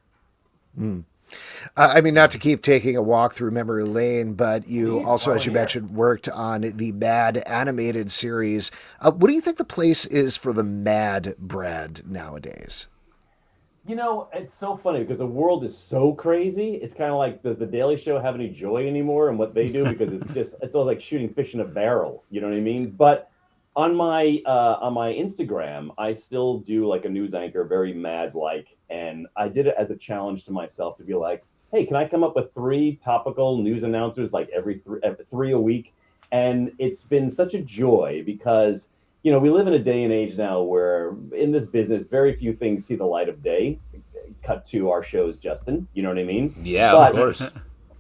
I mean, not to keep taking a walk through memory lane, but you Please, also, while as you we're here. mentioned, worked on the Mad animated series. What do you think the place is for the Mad Brad nowadays? It's so funny because the world is so crazy. It's kind of like, does the Daily Show have any joy anymore in what they do? Because it's all like shooting fish in a barrel. You know what I mean? But on my Instagram, I still do like a news anchor, very mad like, and I did it as a challenge to myself to be like, hey, can I come up with 3 topical news announcers like every three a week? And it's been such a joy because we live in a day and age now where in this business, very few things see the light of day. Cut to our shows, Justin. You know what I mean? Yeah, But of course.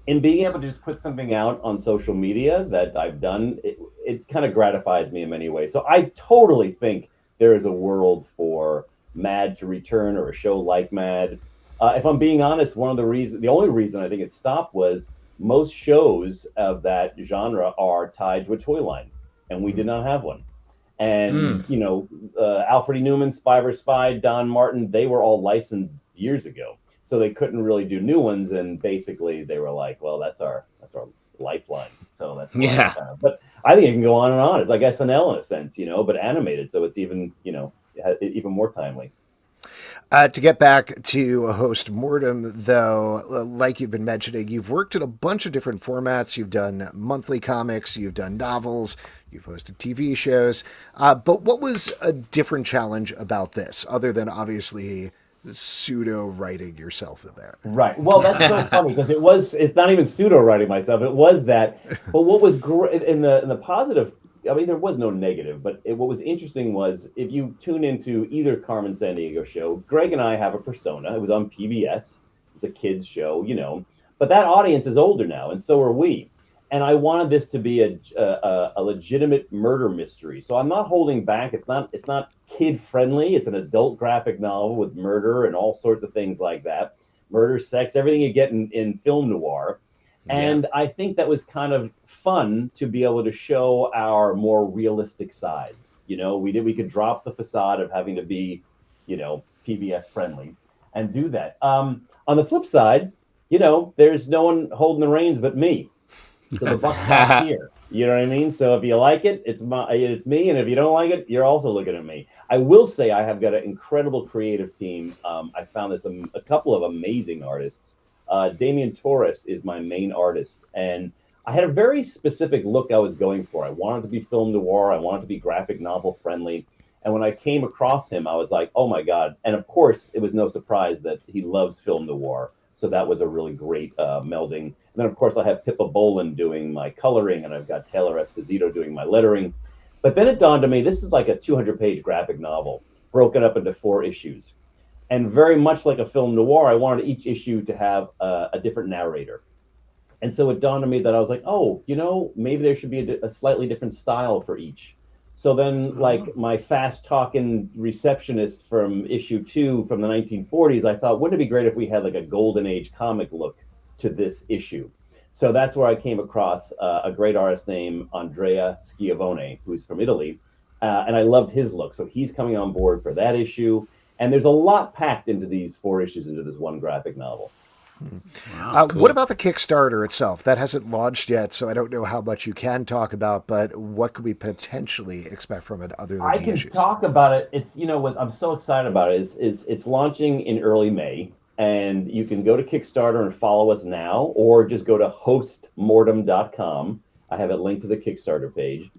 in being able to just put something out on social media that I've done, it kind of gratifies me in many ways. So I totally think there is a world for Mad to return, or a show like Mad. If I'm being honest, the only reason I think it stopped was most shows of that genre are tied to a toy line, and we did not have one. And Alfred E. Newman, Spy vs. Spy, Don Martin, they were all licensed years ago, so they couldn't really do new ones. And basically, they were like, "Well, that's our lifeline." So that's why Yeah. But I think it can go on and on. It's like SNL in a sense, but animated, so it's even even more timely. To get back to host Mortem, though, like you've been mentioning, you've worked in a bunch of different formats. You've done monthly comics, you've done novels, you've hosted TV shows. But what was a different challenge about this, other than obviously pseudo writing yourself in there? Right. Well, that's so funny because it's not even pseudo writing myself. It was that. But what was great in the positive, I mean, there was no negative, but what was interesting was if you tune into either Carmen Sandiego show, Greg and I have a persona. It was on PBS. It was a kids show, but that audience is older now, and so are we. And I wanted this to be a legitimate murder mystery. So I'm not holding back. It's not kid friendly. It's an adult graphic novel with murder and all sorts of things like that. Murder, sex, everything you get in film noir. And I think that was kind of fun to be able to show our more realistic sides. We could drop the facade of having to be, PBS friendly and do that. On the flip side, there's no one holding the reins but me. So the buck stops here. You know what I mean? So if you like it, it's me, and if you don't like it, you're also looking at me. I will say I have got an incredible creative team. I found this a couple of amazing artists. Damian Torres is my main artist, and I had a very specific look I was going for. I wanted to be film noir. I wanted to be graphic novel friendly. And when I came across him, I was like, oh my God. And of course, it was no surprise that he loves film noir. So that was a really great melding. And then, of course, I have Pippa Boland doing my coloring, and I've got Taylor Esposito doing my lettering. But then it dawned on me, this is like a 200-page graphic novel broken up into 4 issues. And very much like a film noir, I wanted each issue to have a different narrator. And so it dawned on me that I was like, oh, maybe there should be a slightly different style for each. So then, like my fast-talking receptionist from issue 2 from the 1940s, I thought, wouldn't it be great if we had like a golden age comic look to this issue? So that's where I came across a great artist named Andrea Schiavone, who's from Italy. And I loved his look. So he's coming on board for that issue. And there's a lot packed into these 4 issues into this one graphic novel. Wow, cool. What about the Kickstarter itself? That hasn't launched yet, so I don't know how much you can talk about, but what could we potentially expect from it other than I the can issues? talk about it. It's what I'm so excited about is it's launching in early May, and you can go to Kickstarter and follow us now, or just go to hostmortem.com. I have it linked to the Kickstarter page.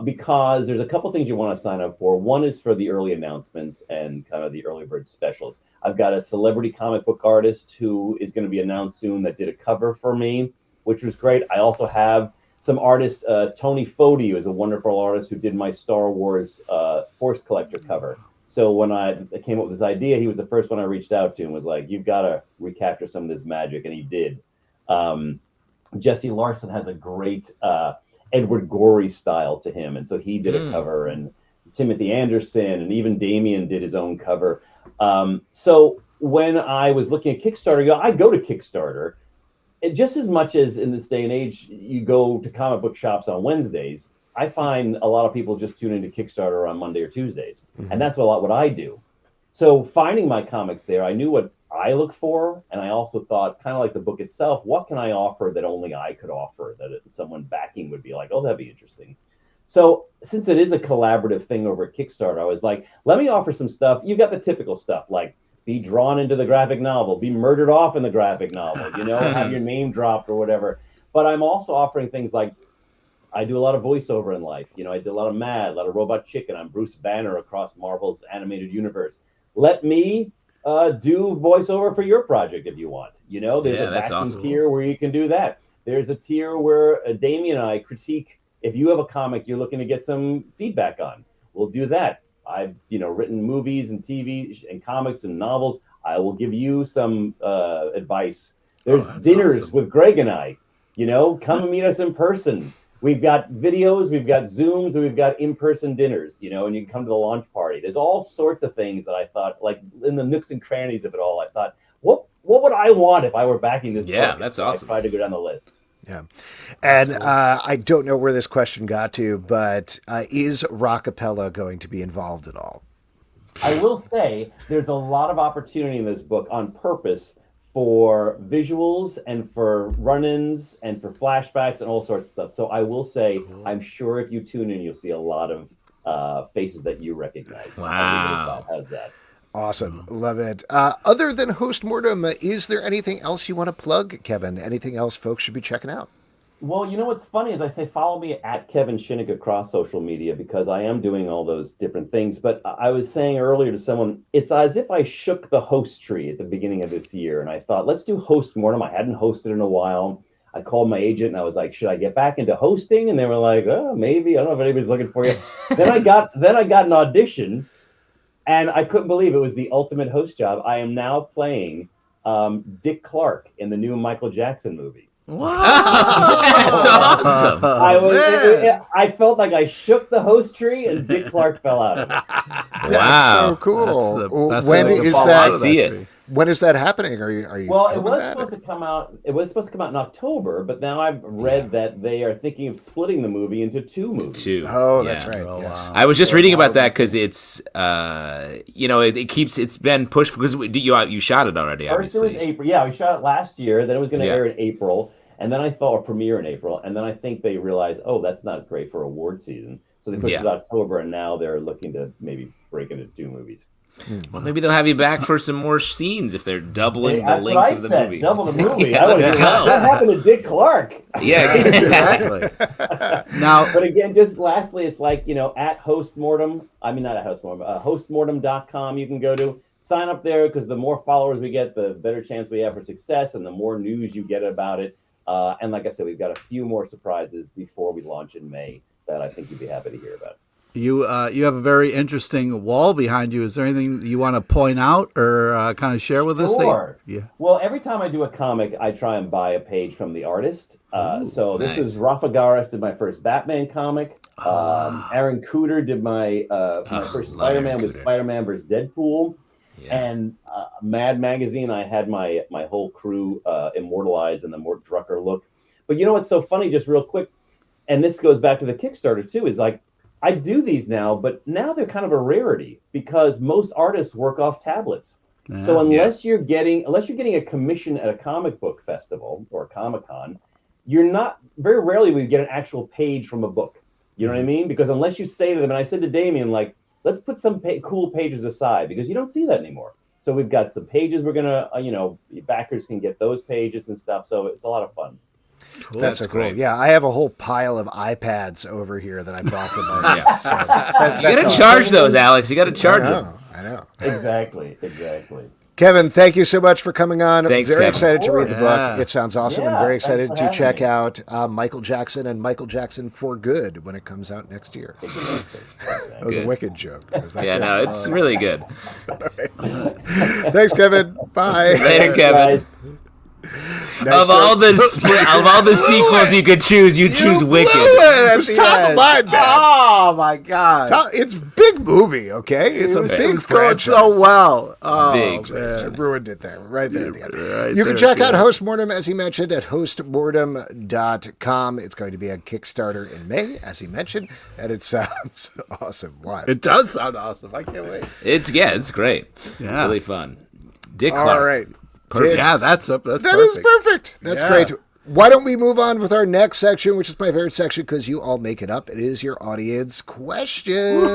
Because there's a couple things you want to sign up for. One is for the early announcements and kind of the early bird specials. I've got a celebrity comic book artist who is going to be announced soon that did a cover for me which was great. I also have some artists. Tony Foti is a wonderful artist who did my Star Wars Force Collector cover. So when I came up with this idea, he was the first one I reached out to and was like, "You've got to recapture some of this magic," and he did. Jesse Larson has a great Edward Gorey style to him, and so he did a cover, and Timothy Anderson, and even Damien did his own cover. So when I was looking at Kickstarter, I go to Kickstarter. Just as much as in this day and age, you go to comic book shops on Wednesdays, I find a lot of people just tune into Kickstarter on Monday or Tuesdays. And that's a lot what I do. So finding my comics there, I knew what I look for. And I also thought, kind of like the book itself, what can I offer that only I could offer, that someone backing would be like, oh, that'd be interesting. So since it is a collaborative thing over at Kickstarter, I was like, let me offer some stuff. You got the typical stuff like be drawn into the graphic novel, be murdered off in the graphic novel, have your name dropped or whatever. But I'm also offering things like, I do a lot of voiceover in life. I did a lot of Mad, a lot of Robot Chicken. I'm Bruce Banner across Marvel's animated universe. Let me do voiceover for your project if you want. There's a backing tier where you can do that. There's a tier where Damien and I critique. If you have a comic you're looking to get some feedback on, we'll do that. I've written movies and TV and comics and novels. I will give you some advice. There's dinners with Greg and I. Come and meet us in person. We've got videos, we've got Zooms, and we've got in-person dinners. And you can come to the launch party. There's all sorts of things that I thought, like in the nooks and crannies of it all, I thought, what would I want if I were backing this book? Yeah, that's awesome. I tried to go down the list. Yeah. And cool. I don't know where this question got to, but is Rockapella going to be involved at all? I will say there's a lot of opportunity in this book on purpose for visuals and for run-ins and for flashbacks and all sorts of stuff. So I will say, I'm sure if you tune in, you'll see a lot of faces that you recognize. Wow. How's that? Awesome. Love it. Other than Host Mortem, is there anything else you want to plug, Kevin? Anything else folks should be checking out? Well, what's funny is I say follow me at Kevin Shinick across social media because I am doing all those different things. But I was saying earlier to someone, it's as if I shook the host tree at the beginning of this year. And I thought, let's do Host Mortem. I hadn't hosted in a while. I called my agent and I was like, should I get back into hosting? And they were like, oh, maybe. I don't know if anybody's looking for you. Then I got an audition. And I couldn't believe it was the ultimate host job. I am now playing Dick Clark in the new Michael Jackson movie. Wow. That's awesome. I felt like I shook the host tree and Dick Clark fell out of it. Wow. That's so cool. When is that? I see it. When is that happening? Are you? Well, it was supposed to come out. It was supposed to come out in October, but now I've read that they are thinking of splitting the movie into two movies. Oh, that's right. Oh, wow. I was just reading about that because it's, it's been pushed because you shot it already. First Obviously, it was April. Yeah, we shot it last year. Then it was going to air in April, and then I thought a premiere in April, and then I think they realized, oh, that's not great for award season, so they pushed it to October, and now they're looking to maybe break into two movies. Well, maybe they'll have you back for some more scenes if they're doubling the length of the movie. Double the movie. Yeah, what happened to Dick Clark? Yeah, exactly. Now, but again, just lastly, it's like, at Host Mortem. I mean, not at Host Mortem. Hostmortem.com. You can go to sign up there because the more followers we get, the better chance we have for success, and the more news you get about it. And like I said, we've got a few more surprises before we launch in May that I think you'd be happy to hear about. You have a very interesting wall behind you. Is there anything you want to point out or kind of share with us? Sure. Yeah. Well, every time I do a comic, I try and buy a page from the artist. So this is Rafa Garas did my first Batman comic. Aaron Cooter did my first Spider-Man with Spider-Man vs. Deadpool. Yeah. And Mad Magazine, I had my whole crew immortalized in the Mort Drucker look. But what's so funny, just real quick, and this goes back to the Kickstarter too, is like, I do these now, but now they're kind of a rarity because most artists work off tablets. So unless you're getting a commission at a comic book festival or a Comic-Con, very rarely we get an actual page from a book. You know what I mean? Because unless you say to them, and I said to Damien, like, let's put some cool pages aside because you don't see that anymore. So we've got some pages we're going to, backers can get those pages and stuff. So it's a lot of fun. Cool. That's so great. Cool. Yeah, I have a whole pile of iPads over here that I bought from my so you got to charge those, Alex. You got to charge them. I know. Exactly. Kevin, thank you so much for coming on. Thanks, very Kevin. excited to read the Yeah. book. It sounds awesome, and Yeah, very thanks excited for to having check me. out Michael Jackson and Michael Jackson for Good when it comes out next year. That was a Good. wicked joke. Was that Yeah, good? no, it's really good. Thanks, Kevin. Bye. Later, Kevin. Guys. Nice Of joke. all the sequels you could choose, you choose Wicked. It's top of mind, man. Oh my God! It's a big movie, okay? It's a It big was going franchise. so well. Oh, Big. I man. ruined it there, right there at the end. Right You can there at check the out end. Host Mortem, as he mentioned, at hostmortem.com. It's going to be a Kickstarter in May, as he mentioned, and it sounds awesome. What? It does sound awesome. I can't wait. It's great. Yeah. Really fun. Dick All Clark. right. Perfect. Yeah, that's That perfect. is perfect. That's Yeah. great. Why don't we move on with our next section, which is my favorite section because you all make it up. It is your audience questions.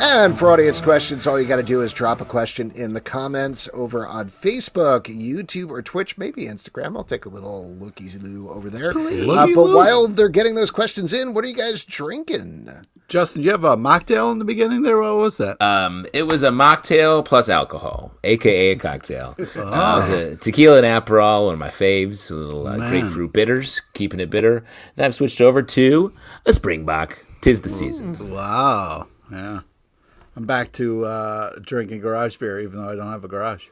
And for audience questions, all you got to do is drop a question in the comments over on Facebook, YouTube, or Twitch, maybe Instagram. I'll take a little looky-loo over there. But Looky-loo. while they're getting those questions in, what are you guys drinking? Justin, you have a mocktail in the beginning there. What was that? It was a mocktail plus alcohol, aka a cocktail. It was a tequila and Aperol, one of my faves. A little grapefruit bitters, keeping it bitter. Then I've switched over to a Springbok. 'Tis the season. Wow. Yeah. I'm back to drinking garage beer, even though I don't have a garage.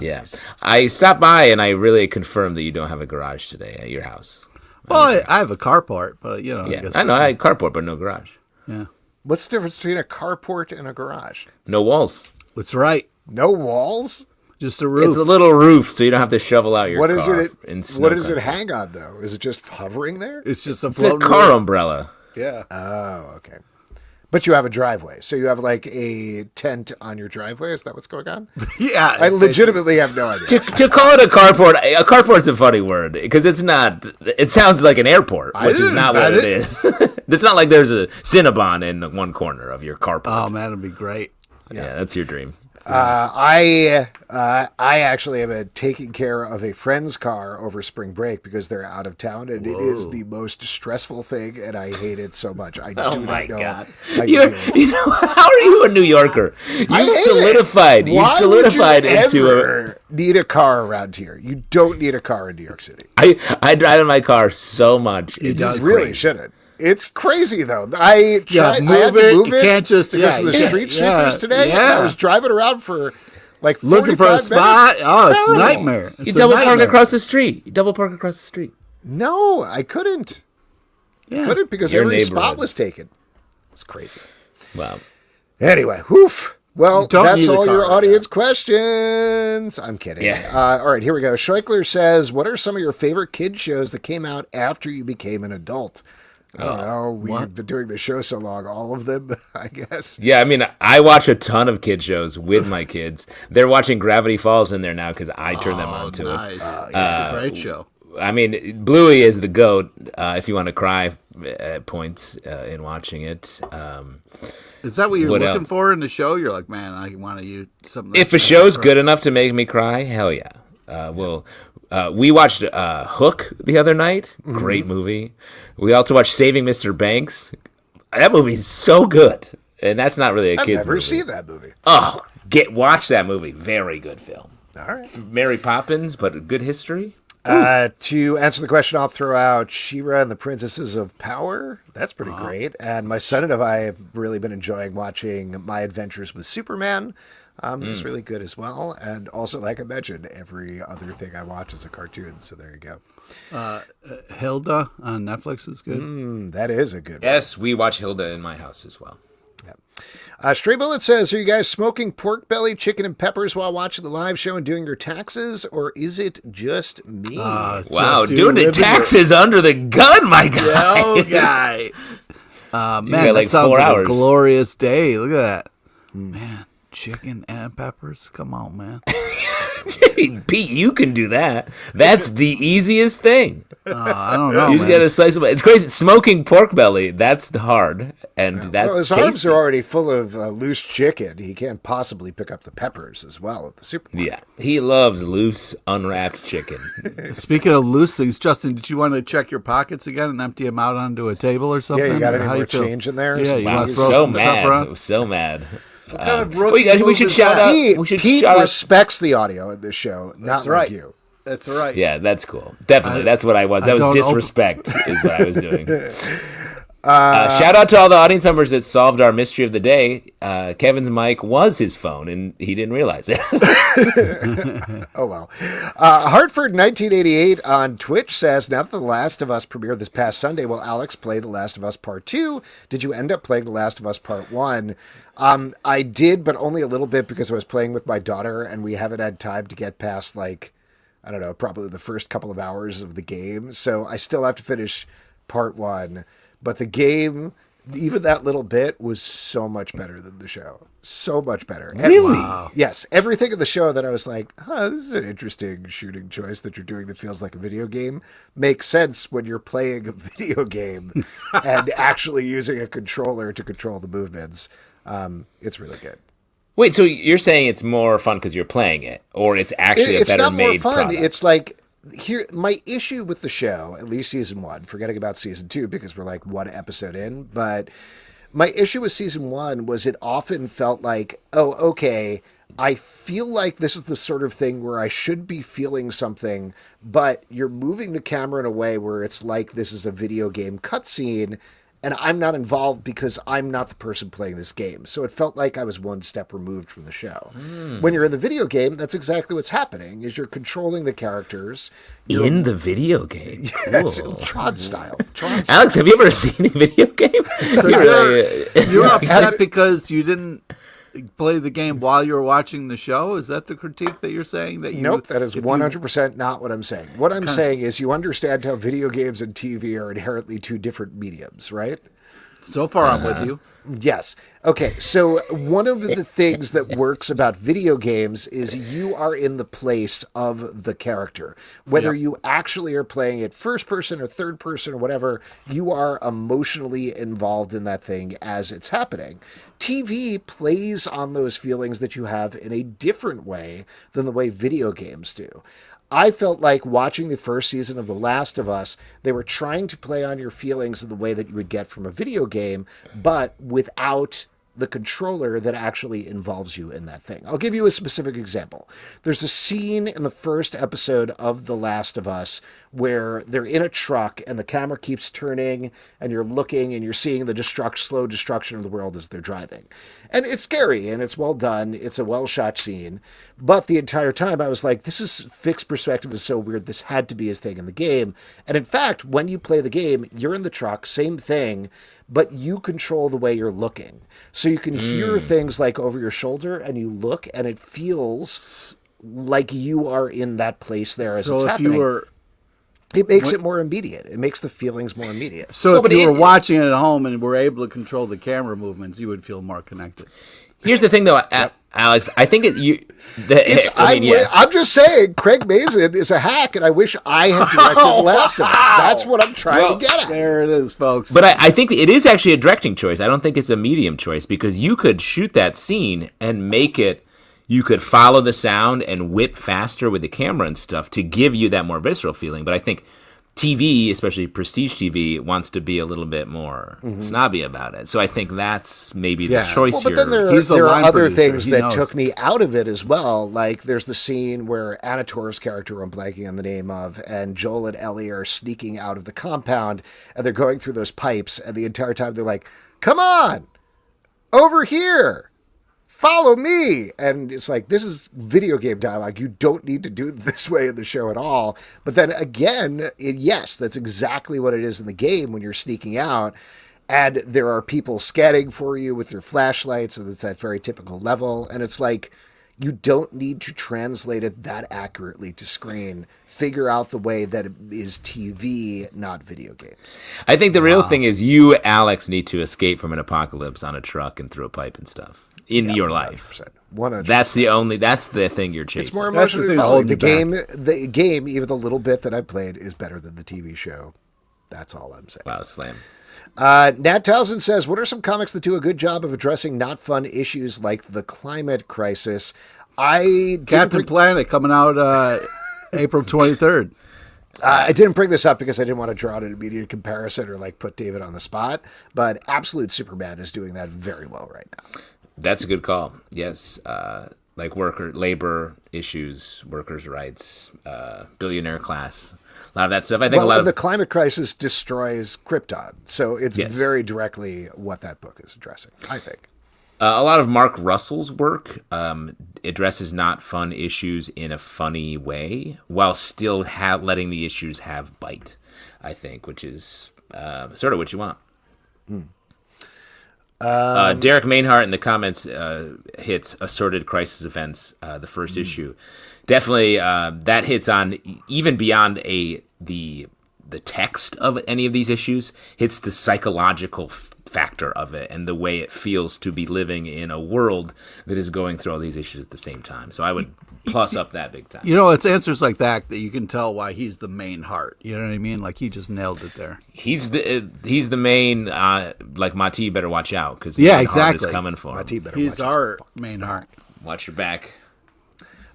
Yeah, I stopped by and I really confirmed that you don't have a garage today at your house. Well, I have a carport, but you know. Yeah, guess I know. it's- I had carport, but no garage. Yeah. What's the difference between a carport and a garage? No walls. That's right. No walls? Just a roof. It's a little roof, so you don't have to shovel out your What is car it? in snow What does it country. hang on, though? Is it just hovering there? It's just a It's a floating car roof. umbrella. Yeah. Oh, okay. But you have a driveway, so you have like a tent on your driveway. Is that what's going on? Yeah. I it's legitimately have no idea. To call it a carport's a funny word because it's not. It sounds like an airport, which is didn't not what bet it is. It's not like there's a Cinnabon in one corner of your carport. Oh man, it'd be great. Yeah, that's your dream. I actually am taking care of a friend's car over spring break because they're out of town, and it is the most stressful thing, and I hate it so much. I Oh do my not know. god! how You're, do it. you know, how are you a New Yorker? I You've hate it. solidified. You've Why solidified would you into a. ever need a car around here? You don't need a car in New York City. I drive in my car so much. It's does. You really crazy. shouldn't. It's crazy though. I Yeah, tried, I had move to it. move You it can't just- because yeah, of the yeah, street yeah, sweepers today. yeah. I was driving around for like Looking for a 45 spot. minutes. Oh, it's a Terrible. nightmare. You It's a double park nightmare. across the street. You double park across the street. No, I couldn't. Yeah. Couldn't because Your every spot neighborhood. was taken. It's crazy. Wow. Anyway, whoof. Well, don't that's need a all your car, audience questions. I'm kidding. Yeah. All right, here we go. Schleichler says, what are some of your favorite kid shows that came out after you became an adult? I don't know. We've been doing the show so long. All of them, I guess. Yeah, I mean, I watch a ton of kid shows with my kids. They're watching Gravity Falls in there now because I turned them on to it. Nice. It's a great show. I mean, Bluey is the goat. If you want to cry at points in watching it, Is that what you're What looking else? for in the show? You're like, man, I want to use something. if a show's good enough to make me cry, hell yeah. We watched Hook the other night. Great movie. We also watched Saving Mr. Banks. That movie's so good, and that's not really a I've kid's never movie. seen that movie. Oh, watch that movie. Very good film. All right. Mary Poppins, but a good history. To answer the question, I'll throw out She-Ra and the Princesses of Power. That's pretty great. And my son and I have really been enjoying watching My Adventures with Superman. It's really good as well. And also, like I mentioned, every other thing I watch is a cartoon. So there you go. Hilda on Netflix is good. That is a good one. Yes, we watch Hilda in my house as well. Stray Bullet says, are you guys smoking pork belly, chicken, and peppers while watching the live show and doing your taxes? Or is it just me? Wow, Just you doing the living taxes under the gun, my guy. Oh, guy. Man, got, that like, sounds 4 like hours. a glorious day. Look at that. Man, chicken and peppers. Come on, man. Pete, you can do that. That's the easiest thing. I don't know, You just man. gotta slice them. It's crazy. Smoking pork belly, that's the hard, and that's Well, his arms tasty. are already full of loose chicken. He can't possibly pick up the peppers as well at the supermarket. Yeah, he loves loose, unwrapped chicken. Speaking of loose things, Justin, did you want to check your pockets again and empty them out onto a table or something? Yeah, you got Or any how more feel? change in there? Yeah, Some you Wow, want I'm to throw so some stuff mad. around? I'm so mad. What kind of rookie we move should is shout that? out. We should Pete shout out. respects the audio in this show, not That's like right. you. That's right. Yeah, that's cool. Definitely, that's what I was. That was don't disrespect, is what I was doing. Shout out to all the audience members that solved our mystery of the day. Kevin's mic was his phone, and he didn't realize it. Oh, well. Hartford 1988 on Twitch says, now that The Last of Us premiered this past Sunday, will Alex play The Last of Us Part 2? Did you end up playing The Last of Us Part 1? I did, but only a little bit because I was playing with my daughter, and we haven't had time to get past, like, I don't know, probably the first couple of hours of the game. So I still have to finish Part 1. But the game, even that little bit, was so much better than the show. So much better. And Really? yes. Everything in the show that I was like, this is an interesting shooting choice that you're doing that feels like a video game, makes sense when you're playing a video game and actually using a controller to control the movements. It's really good. Wait, so you're saying it's more fun because you're playing it, or it's actually a better made product? It's like, here, my issue with the show, at least season 1, forgetting about season 2 because we're like one episode in, but my issue with season 1 was it often felt like, oh, okay, I feel like this is the sort of thing where I should be feeling something, but you're moving the camera in a way where it's like this is a video game cutscene, and I'm not involved because I'm not the person playing this game. So it felt like I was one step removed from the show. When you're in the video game, that's exactly what's happening, is you're controlling the characters. In the video game. Yes, Cool. Tron style. Tron style. Alex, have you ever seen a video game? So you're upset because you didn't play the game while you were watching the show? Is that the critique that you're saying? That you? Nope, that is 100% not what I'm saying. What I'm saying is you understand how video games and TV are inherently two different mediums, right? So far, I'm with you. Yes. Okay, so one of the things that works about video games is you are in the place of the character. Whether you actually are playing it first person or third person or whatever, you are emotionally involved in that thing as it's happening. TV plays on those feelings that you have in a different way than the way video games do. I felt like watching the first season of The Last of Us, they were trying to play on your feelings in the way that you would get from a video game, but without the controller that actually involves you in that thing. I'll give you a specific example. There's a scene in the first episode of The Last of Us where they're in a truck and the camera keeps turning and you're looking and you're seeing the slow destruction of the world as they're driving. And it's scary and it's well done. It's a well-shot scene. But the entire time I was like, this is fixed perspective is so weird. This had to be his thing in the game. And in fact, when you play the game, you're in the truck, same thing, but you control the way you're looking. So you can hear things like over your shoulder and you look and it feels like you are in that place there as it's happening. It makes it more immediate. It makes the feelings more immediate. So if you were watching it at home and were able to control the camera movements, you would feel more connected. Here's the thing, though, Alex. I think I'm just saying, Craig Mazin is a hack, and I wish I had directed The Last of Us. That's what I'm trying to get at. There it is, folks. But I think it is actually a directing choice. I don't think it's a medium choice because you could shoot that scene and make it. You could follow the sound and whip faster with the camera and stuff to give you that more visceral feeling. But I think TV, especially prestige TV, wants to be a little bit more snobby about it. So I think that's maybe the choice but here. then there He's a are line other producer. things He that knows. took me out of it as well. Like there's the scene where Anator's character, I'm blanking on the name of, and Joel and Ellie are sneaking out of the compound, and they're going through those pipes, and the entire time they're like, come on, over here. Follow me. And it's like, this is video game dialogue. You don't need to do it this way in the show at all. But then again, yes, that's exactly what it is in the game when you're sneaking out. And there are people scanning for you with their flashlights. And it's that very typical level. And it's like, you don't need to translate it that accurately to screen. Figure out the way that it is TV, not video games. I think the real thing is you, Alex, need to escape from an apocalypse on a truck and through a pipe and stuff. In your life, 100%. That's the thing you're chasing. It's more That's the emotionally thing that involved. holds The game, even the little bit that I played, is better than the TV show. That's all I'm saying. Wow, slam. Nat Townsend says, what are some comics that do a good job of addressing not fun issues like the climate crisis? Captain Planet coming out April 23rd. I didn't bring this up because I didn't want to draw an immediate comparison or like put David on the spot, but Absolute Superman is doing that very well right now. That's a good call. Yes, like labor issues, workers' rights, billionaire class, a lot of that stuff. I think a lot of the climate crisis destroys Krypton, so it's Yes. very directly what that book is addressing, I think. a lot of Mark Russell's work addresses not fun issues in a funny way, while still letting the issues have bite. I think, which is sort of what you want. Derek Mainhart in the comments hits assorted crisis events, the first issue. Definitely, that hits on even beyond the text of any of these issues. Hits the psychological factor of it and the way it feels to be living in a world that is going through all these issues at the same time. So I would plus up that big time. You know, it's answers like that you can tell why he's the main heart. You know what I mean? Like he just nailed it there. He's the main like Mati better watch out because exactly is coming for him. Mati better He's watch our main heart. Watch your back.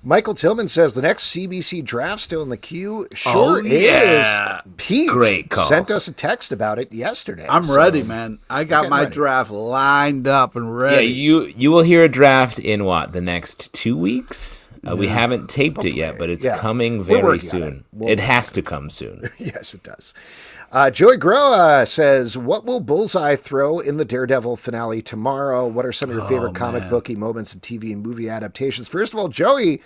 Michael Tillman says the next CBC draft still in the queue. Sure yeah. is. Pete Great call. sent us a text about it yesterday. I'm ready, man. I got my ready. draft lined up and ready. Yeah, you will hear a draft in the next 2 weeks. We haven't taped it yet, but it's coming very working on soon. it. It has to come soon. Yes, it does. Joey Groa says, what will Bullseye throw in the Daredevil finale tomorrow? What are some of your favorite comic booky moments in TV and movie adaptations? First of all, Joey,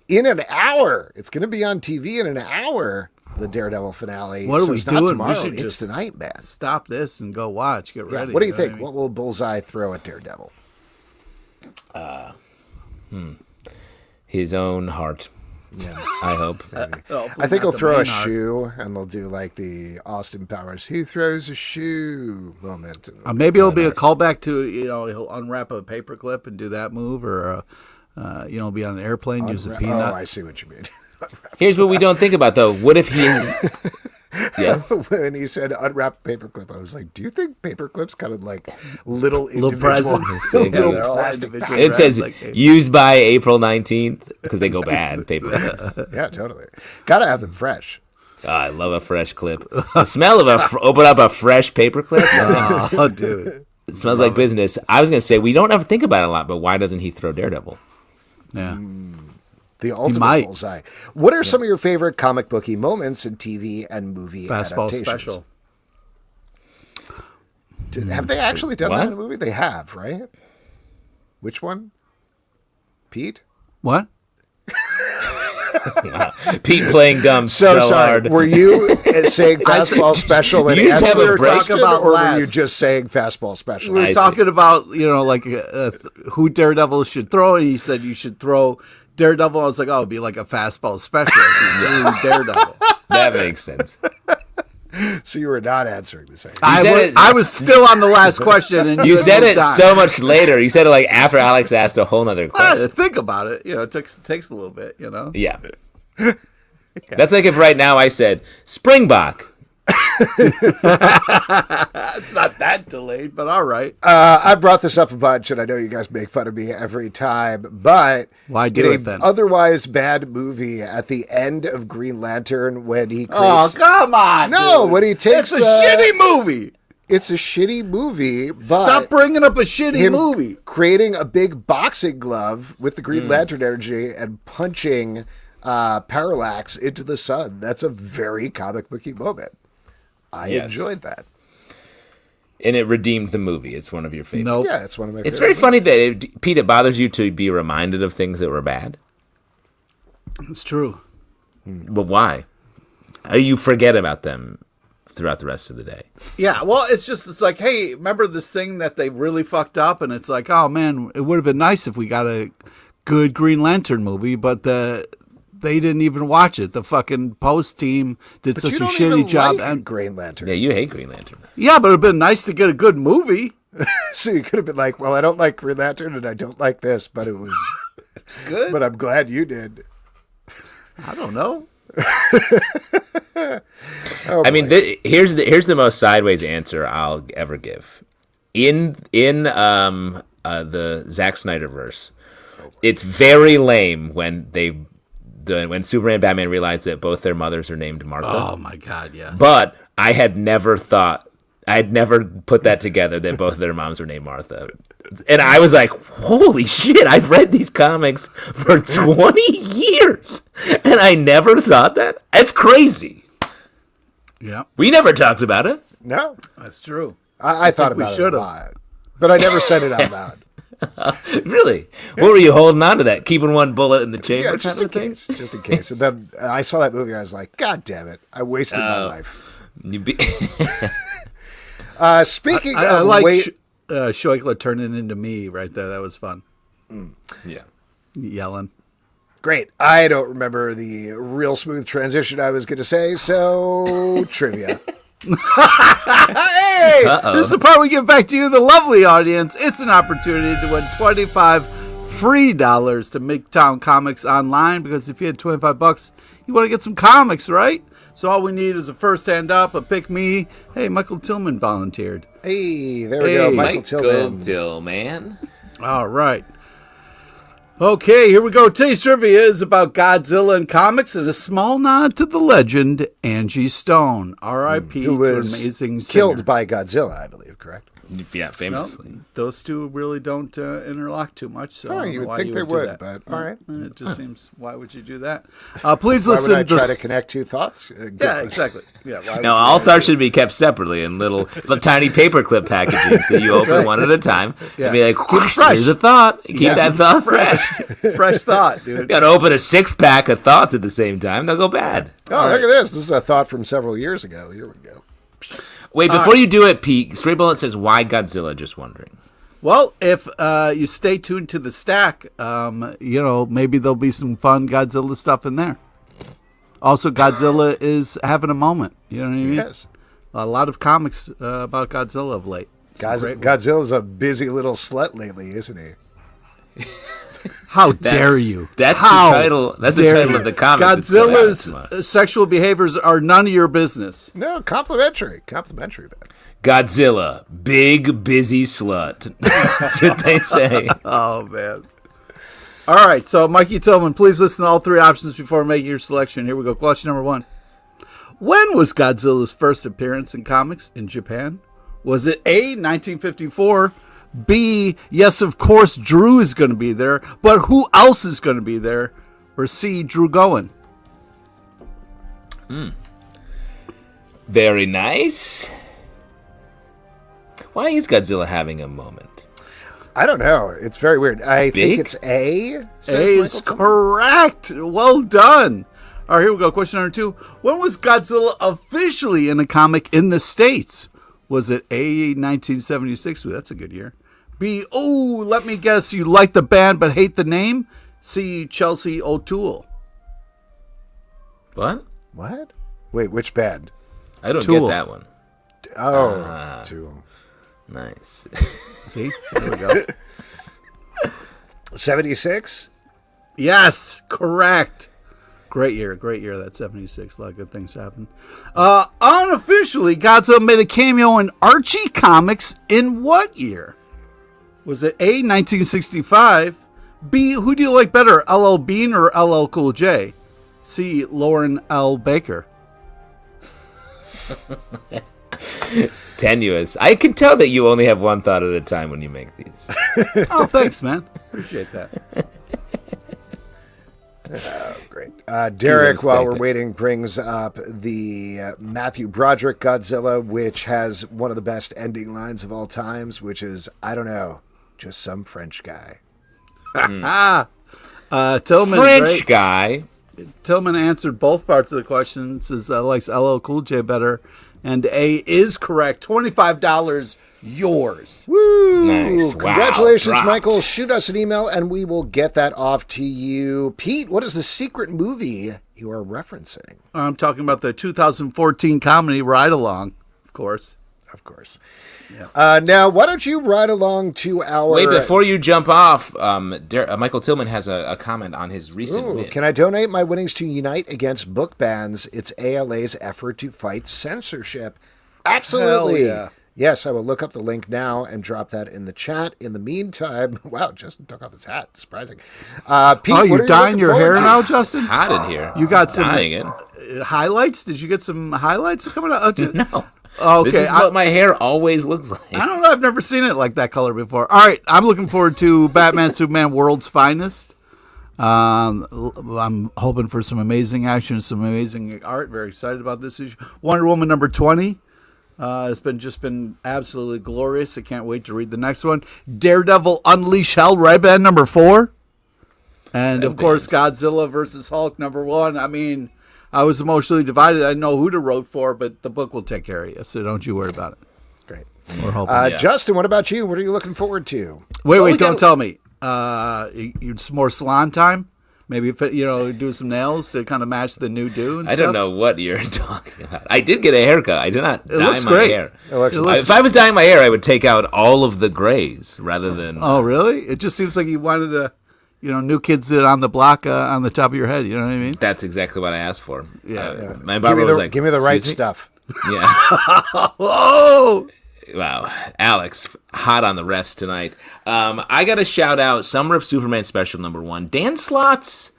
in an hour, it's going to be on TV in an hour, the Daredevil finale. What are we it's doing? Not tomorrow, We should it's just tonight, man. Stop this and go watch. Get ready. What do you know think? I mean? What will Bullseye throw at Daredevil? His own heart, Yeah. I hope. I think he'll not the throw a main heart. shoe, and they'll do like the Austin Powers, who throws a shoe moment. Maybe it'll be a callback to, he'll unwrap a paperclip and do that move, or, be on an airplane, use a peanut. Oh, I see what you mean. Here's what we don't think about, though. What if he... Yes? When he said unwrap paperclip, I was like, do you think paperclips come in like little Little individual- presents. little They're all plastic individual packs? It says Like, used by April 19th because they go bad, paper clips. Yeah, totally. Gotta have them fresh. I love a fresh clip. The smell of open up a fresh paper clip. Oh, dude. It smells like business. I was going to say, we don't ever think about it a lot, but why doesn't he throw Daredevil? Yeah. The ultimate might. bullseye. What are some of your favorite comic booky moments in TV and movie Fastball adaptations? special. Have they actually done What? that in a movie? They have, right? Which one? Pete? What? Pete playing dumb so sorry. hard. Were you saying fastball special and You just have a we were break? talking About or were last. you just saying fastball special? We I were see. talking about, who Daredevil should throw, and he said you should throw Daredevil. I was like, it'd be like a fastball special if you threw Daredevil. That makes sense. So you were not answering the same. I was still on the last question, and You said moved it on. so much later. You said it like after Alex asked a whole nother I had question. to think about it. It takes a little bit, Yeah. That's like if right now I said Springbok. It's not that delayed, but all right. I brought this up a bunch, and I know you guys make fun of me every time, but Why do in it then? otherwise bad movie at the end of Green Lantern when he Oh, creates... come on. No, dude. when he takes It's a shitty movie. It's a shitty movie, but Stop bringing up a shitty him movie. creating a big boxing glove with the Green Lantern energy and punching Parallax into the sun. That's a very comic booky moment. I Yes. enjoyed that. And it redeemed the movie. It's one of your favorites. Nope. Yeah, it's one of my It's favorite very funny that, Pete, it bothers you to be reminded of things that were bad. It's true. But why? You forget about them throughout the rest of the day. Yeah, well, it's like, hey, remember this thing that they really fucked up? And it's like, oh, man, it would have been nice if we got a good Green Lantern movie, but they didn't even watch it. The fucking Post team did But such you a don't shitty even job. like And Green Lantern. Yeah, you hate Green Lantern. yeah, but it would have been nice to get a good movie. So you could have been like, well, I don't like Green Lantern and I don't like this, but it was Good. but I'm glad you did. I don't know. I mean, here's the most sideways answer I'll ever give. In the Zack Snyder verse, it's very lame when when Superman and Batman realize that both their mothers are named Martha. Oh, my God, yeah. But I had never put that together that both of their moms were named Martha. And I was like, holy shit, I've read these comics for 20 years. And I never thought that. It's crazy. Yeah, We never talked about it. No, that's true. I thought we about it a should've. lot, but I never said it out loud. Really? What were you holding on to that? Keeping one bullet in the chamber? Yeah, just in case. Just in case. And then I saw that movie. I was like, God damn it! I wasted my life. Speaking I of like wait, Schweikler turning into me right there. That was fun. Yeah. Yelling. great. I don't remember the real smooth transition I was going to say. So trivia. Hey, this is the part we give back to you, the lovely audience. It's an opportunity to win $25 free to Midtown Comics online, because if you had $25, you want to get some comics, right? So all we need is a first hand up, a pick me. Hey, Michael Tillman volunteered. Hey, there we go. Michael Tillman. Tillman. All right. Okay, here we go. Today's trivia is about Godzilla and comics, and a small nod to the legend Angie Stone, R.I.P. Who to an was amazing singer. killed by Godzilla, I believe, correct? Yeah, No, famously. those two really don't interlock too much. So Oh, I don't you know would why think you they do would, that. but all right. It just seems, why would you do that? Please Why listen would I to... try to connect two thoughts? Yeah, exactly. Yeah, why would No, you all do thoughts should be kept separately in little tiny paperclip packages that you open right. one at a time. Yeah. And be like, Keep it fresh. here's a thought. Keep Yeah. that thought fresh. that? Fresh thought, dude. You gotta open a 6-pack of thoughts at the same time. They'll go bad. Oh, look at this. This is a thought from several years ago. Here we go. Wait, before you do it, Pete, Straight Bullet says, why Godzilla? Just wondering. Well, if you stay tuned to the stack, maybe there'll be some fun Godzilla stuff in there. Also, Godzilla is having a moment. You know what I mean? Yes. A lot of comics about Godzilla of late. Godzilla's a busy little slut lately, isn't he? How dare you? That's How the title. That's the dare title you. of the comic. that's put out Godzilla's tomorrow. sexual behaviors are none of your business. No, complimentary. Complimentary, man. Godzilla, big busy slut. That's what they say. Oh, man. All right, so Mikey Tillman, please listen to all three options before making your selection. Here we go. Question number 1. When was Godzilla's first appearance in comics in Japan? Was it A, 1954, B, yes, of course, Drew is going to be there, but who else is going to be there, or C, Drew Gowen? Very nice. Why is Godzilla having a moment? I don't know. It's very weird. I Big? think it's A. says A is Michael Tillman. correct. Well done. All right, here we go. Question number 2. When was Godzilla officially in a comic in the States? Was it A, 1976? Ooh, that's a good year. B, oh, let me guess, you like the band but hate the name? C, Chelsea O'Toole. What? What? Wait, which band? I don't Tool. get that one. Oh, Tool. Nice. See? There we go. 76? Yes, correct. Great year, that 76. A lot of good things happened. Unofficially, Godzilla made a cameo in Archie Comics in what year? Was it A, 1965? B, who do you like better, LL Bean or LL Cool J? C, Lauren L. Baker. Tenuous. I can tell that you only have one thought at a time when you make these. Oh, thanks, man. Appreciate that. Great. Derek, while we're instinct. waiting, brings up the Matthew Broderick Godzilla, which has one of the best ending lines of all times, which is, I don't know, just some French guy. Tillman, French great. guy. Tillman answered both parts of the question. Says likes LL Cool J better, and A is correct. $25 yours. Woo! Nice. Wow. Congratulations, Dropped. Michael. Shoot us an email and we will get that off to you. Pete, what is the secret movie you are referencing? I'm talking about the 2014 comedy Ride Along, of course. Of course. Now, why don't you ride along to our... Wait, before you jump off, Michael Tillman has a comment on his recent win. Can I donate my winnings to Unite Against Book Bans? It's ALA's effort to fight censorship. Absolutely. Hell yeah. Yes, I will look up the link now and drop that in the chat. In the meantime, wow, Justin took off his hat. Surprising. Pete, Oh, what are you're you dyeing looking your forward hair to? now, Justin? Hot in here. You got some Dying it. highlights? Did you get some highlights coming out? No. Okay, This is what my hair always looks like. I don't know. I've never seen it like that color before. All right, I'm looking forward to Batman Superman World's Finest. I'm hoping for some amazing action, some amazing art. Very excited about this issue. Wonder Woman number 20. It's been absolutely glorious. I can't wait to read the next one. Daredevil Unleash Hell, Red-Band number 4. And, of course, Godzilla versus Hulk number 1. I mean, I was emotionally divided. I didn't know who to root for, but the book will take care of you, so don't you worry about it. Great. We're hoping. Justin, what about you? What are you looking forward to? Wait, don't tell me. It's more salon time? Maybe, do some nails to kind of match the new do and I stuff? don't know what you're talking about. I did get a haircut. I did not dye my great. hair. If I was dyeing my hair, I would take out all of the grays rather than... Oh, really? It just seems like you wanted to, new kids that on the block on the top of your head. You know what I mean? That's exactly what I asked for. Yeah. My barber was like... Give me the right "Excuse me?" stuff. Yeah. Oh! Wow. Alex, hot on the refs tonight. I got to shout out Summer of Superman Special number 1. Dan Slott's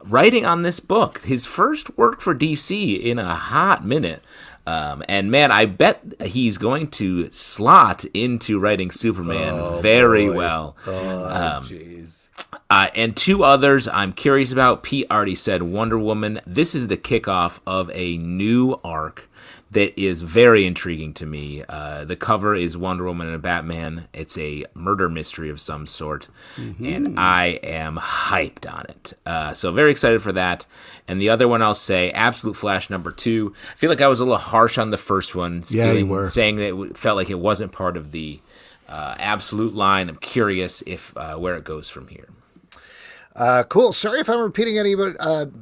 writing on this book. His first work for DC in a hot minute. And man, I bet he's going to slot into writing Superman very well. Oh, jeez. And 2 others I'm curious about. Pete already said Wonder Woman. This is the kickoff of a new arc that is very intriguing to me. The cover is Wonder Woman and a Batman. It's a murder mystery of some sort, and I am hyped on it. So very excited for that. And the other one I'll say, Absolute Flash number 2. I feel like I was a little harsh on the first one, you were. saying that it felt like it wasn't part of the Absolute line. I'm curious if where it goes from here. Cool. Sorry if I'm repeating any, but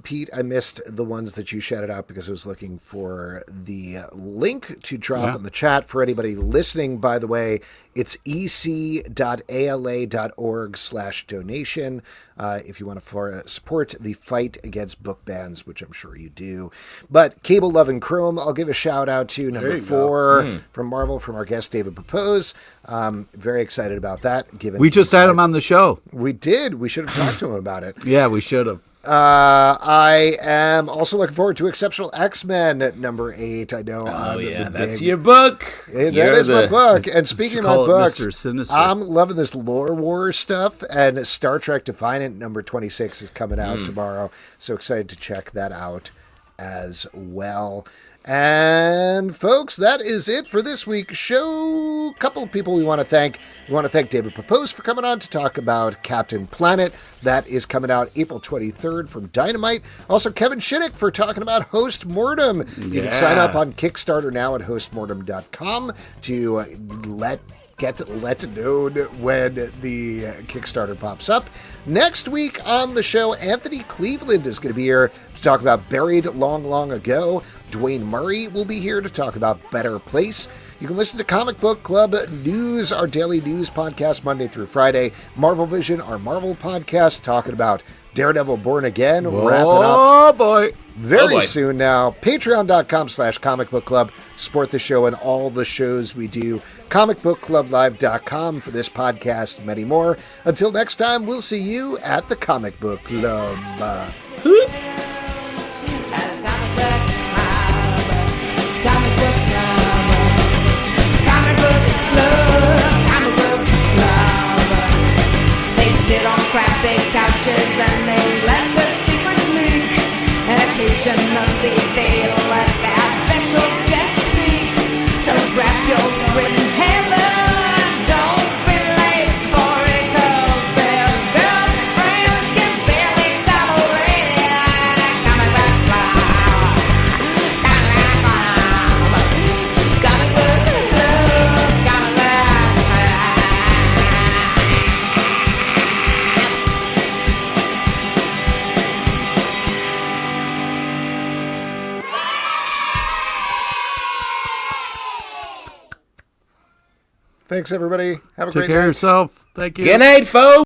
Pete, I missed the ones that you shouted out because I was looking for the link to drop in the chat for anybody listening. By the way, it's ec.ala.org/donation if you want to support the fight against book bans, which I'm sure you do. But Cable, Love, and Chrome, I'll give a shout out to number 4 from Marvel from our guest David Pepose. Very excited about that. Given We just had him on the show. We did. We should have talked to him about it. Yeah, we should have. I am also looking forward to Exceptional X-Men at number 8. I know. That's your book. That is my book. And speaking of my books, Mr. Sinister. I'm loving this lore war stuff. And Star Trek Defiant number 26 is coming out tomorrow. So excited to check that out as well. And folks, that is it for this week's show. A couple of people we want to thank. We want to thank David Pepose for coming on to talk about Captain Planet. That is coming out April 23rd from Dynamite. Also, Kevin Shinick for talking about Host Mortem. You can sign up on Kickstarter now at hostmortem.com to let known when the Kickstarter pops up. Next week on the show, Anthony Cleveland is going to be here to talk about Buried Long, Long Ago. Dwayne Murray will be here to talk about Better Place. You can listen to Comic Book Club News, our daily news podcast, Monday through Friday. Marvel Vision, our Marvel podcast, talking about Daredevil Born Again. Wrapping up very soon now. Patreon.com/Comic Book Club. Support the show and all the shows we do. ComicBookClubLive.com for this podcast, many more. Until next time, we'll see you at the Comic Book Club. Sit on crappy couches and they let the secrets leak. And occasionally they'll let their special guest speak. So grab your written hammer and don't be late for it, 'cause their girlfriends can barely tolerate it. Comic book club, comic book club, comic book club. Thanks, everybody. Have a Take great care of night. yourself. Thank you. Good night, folks.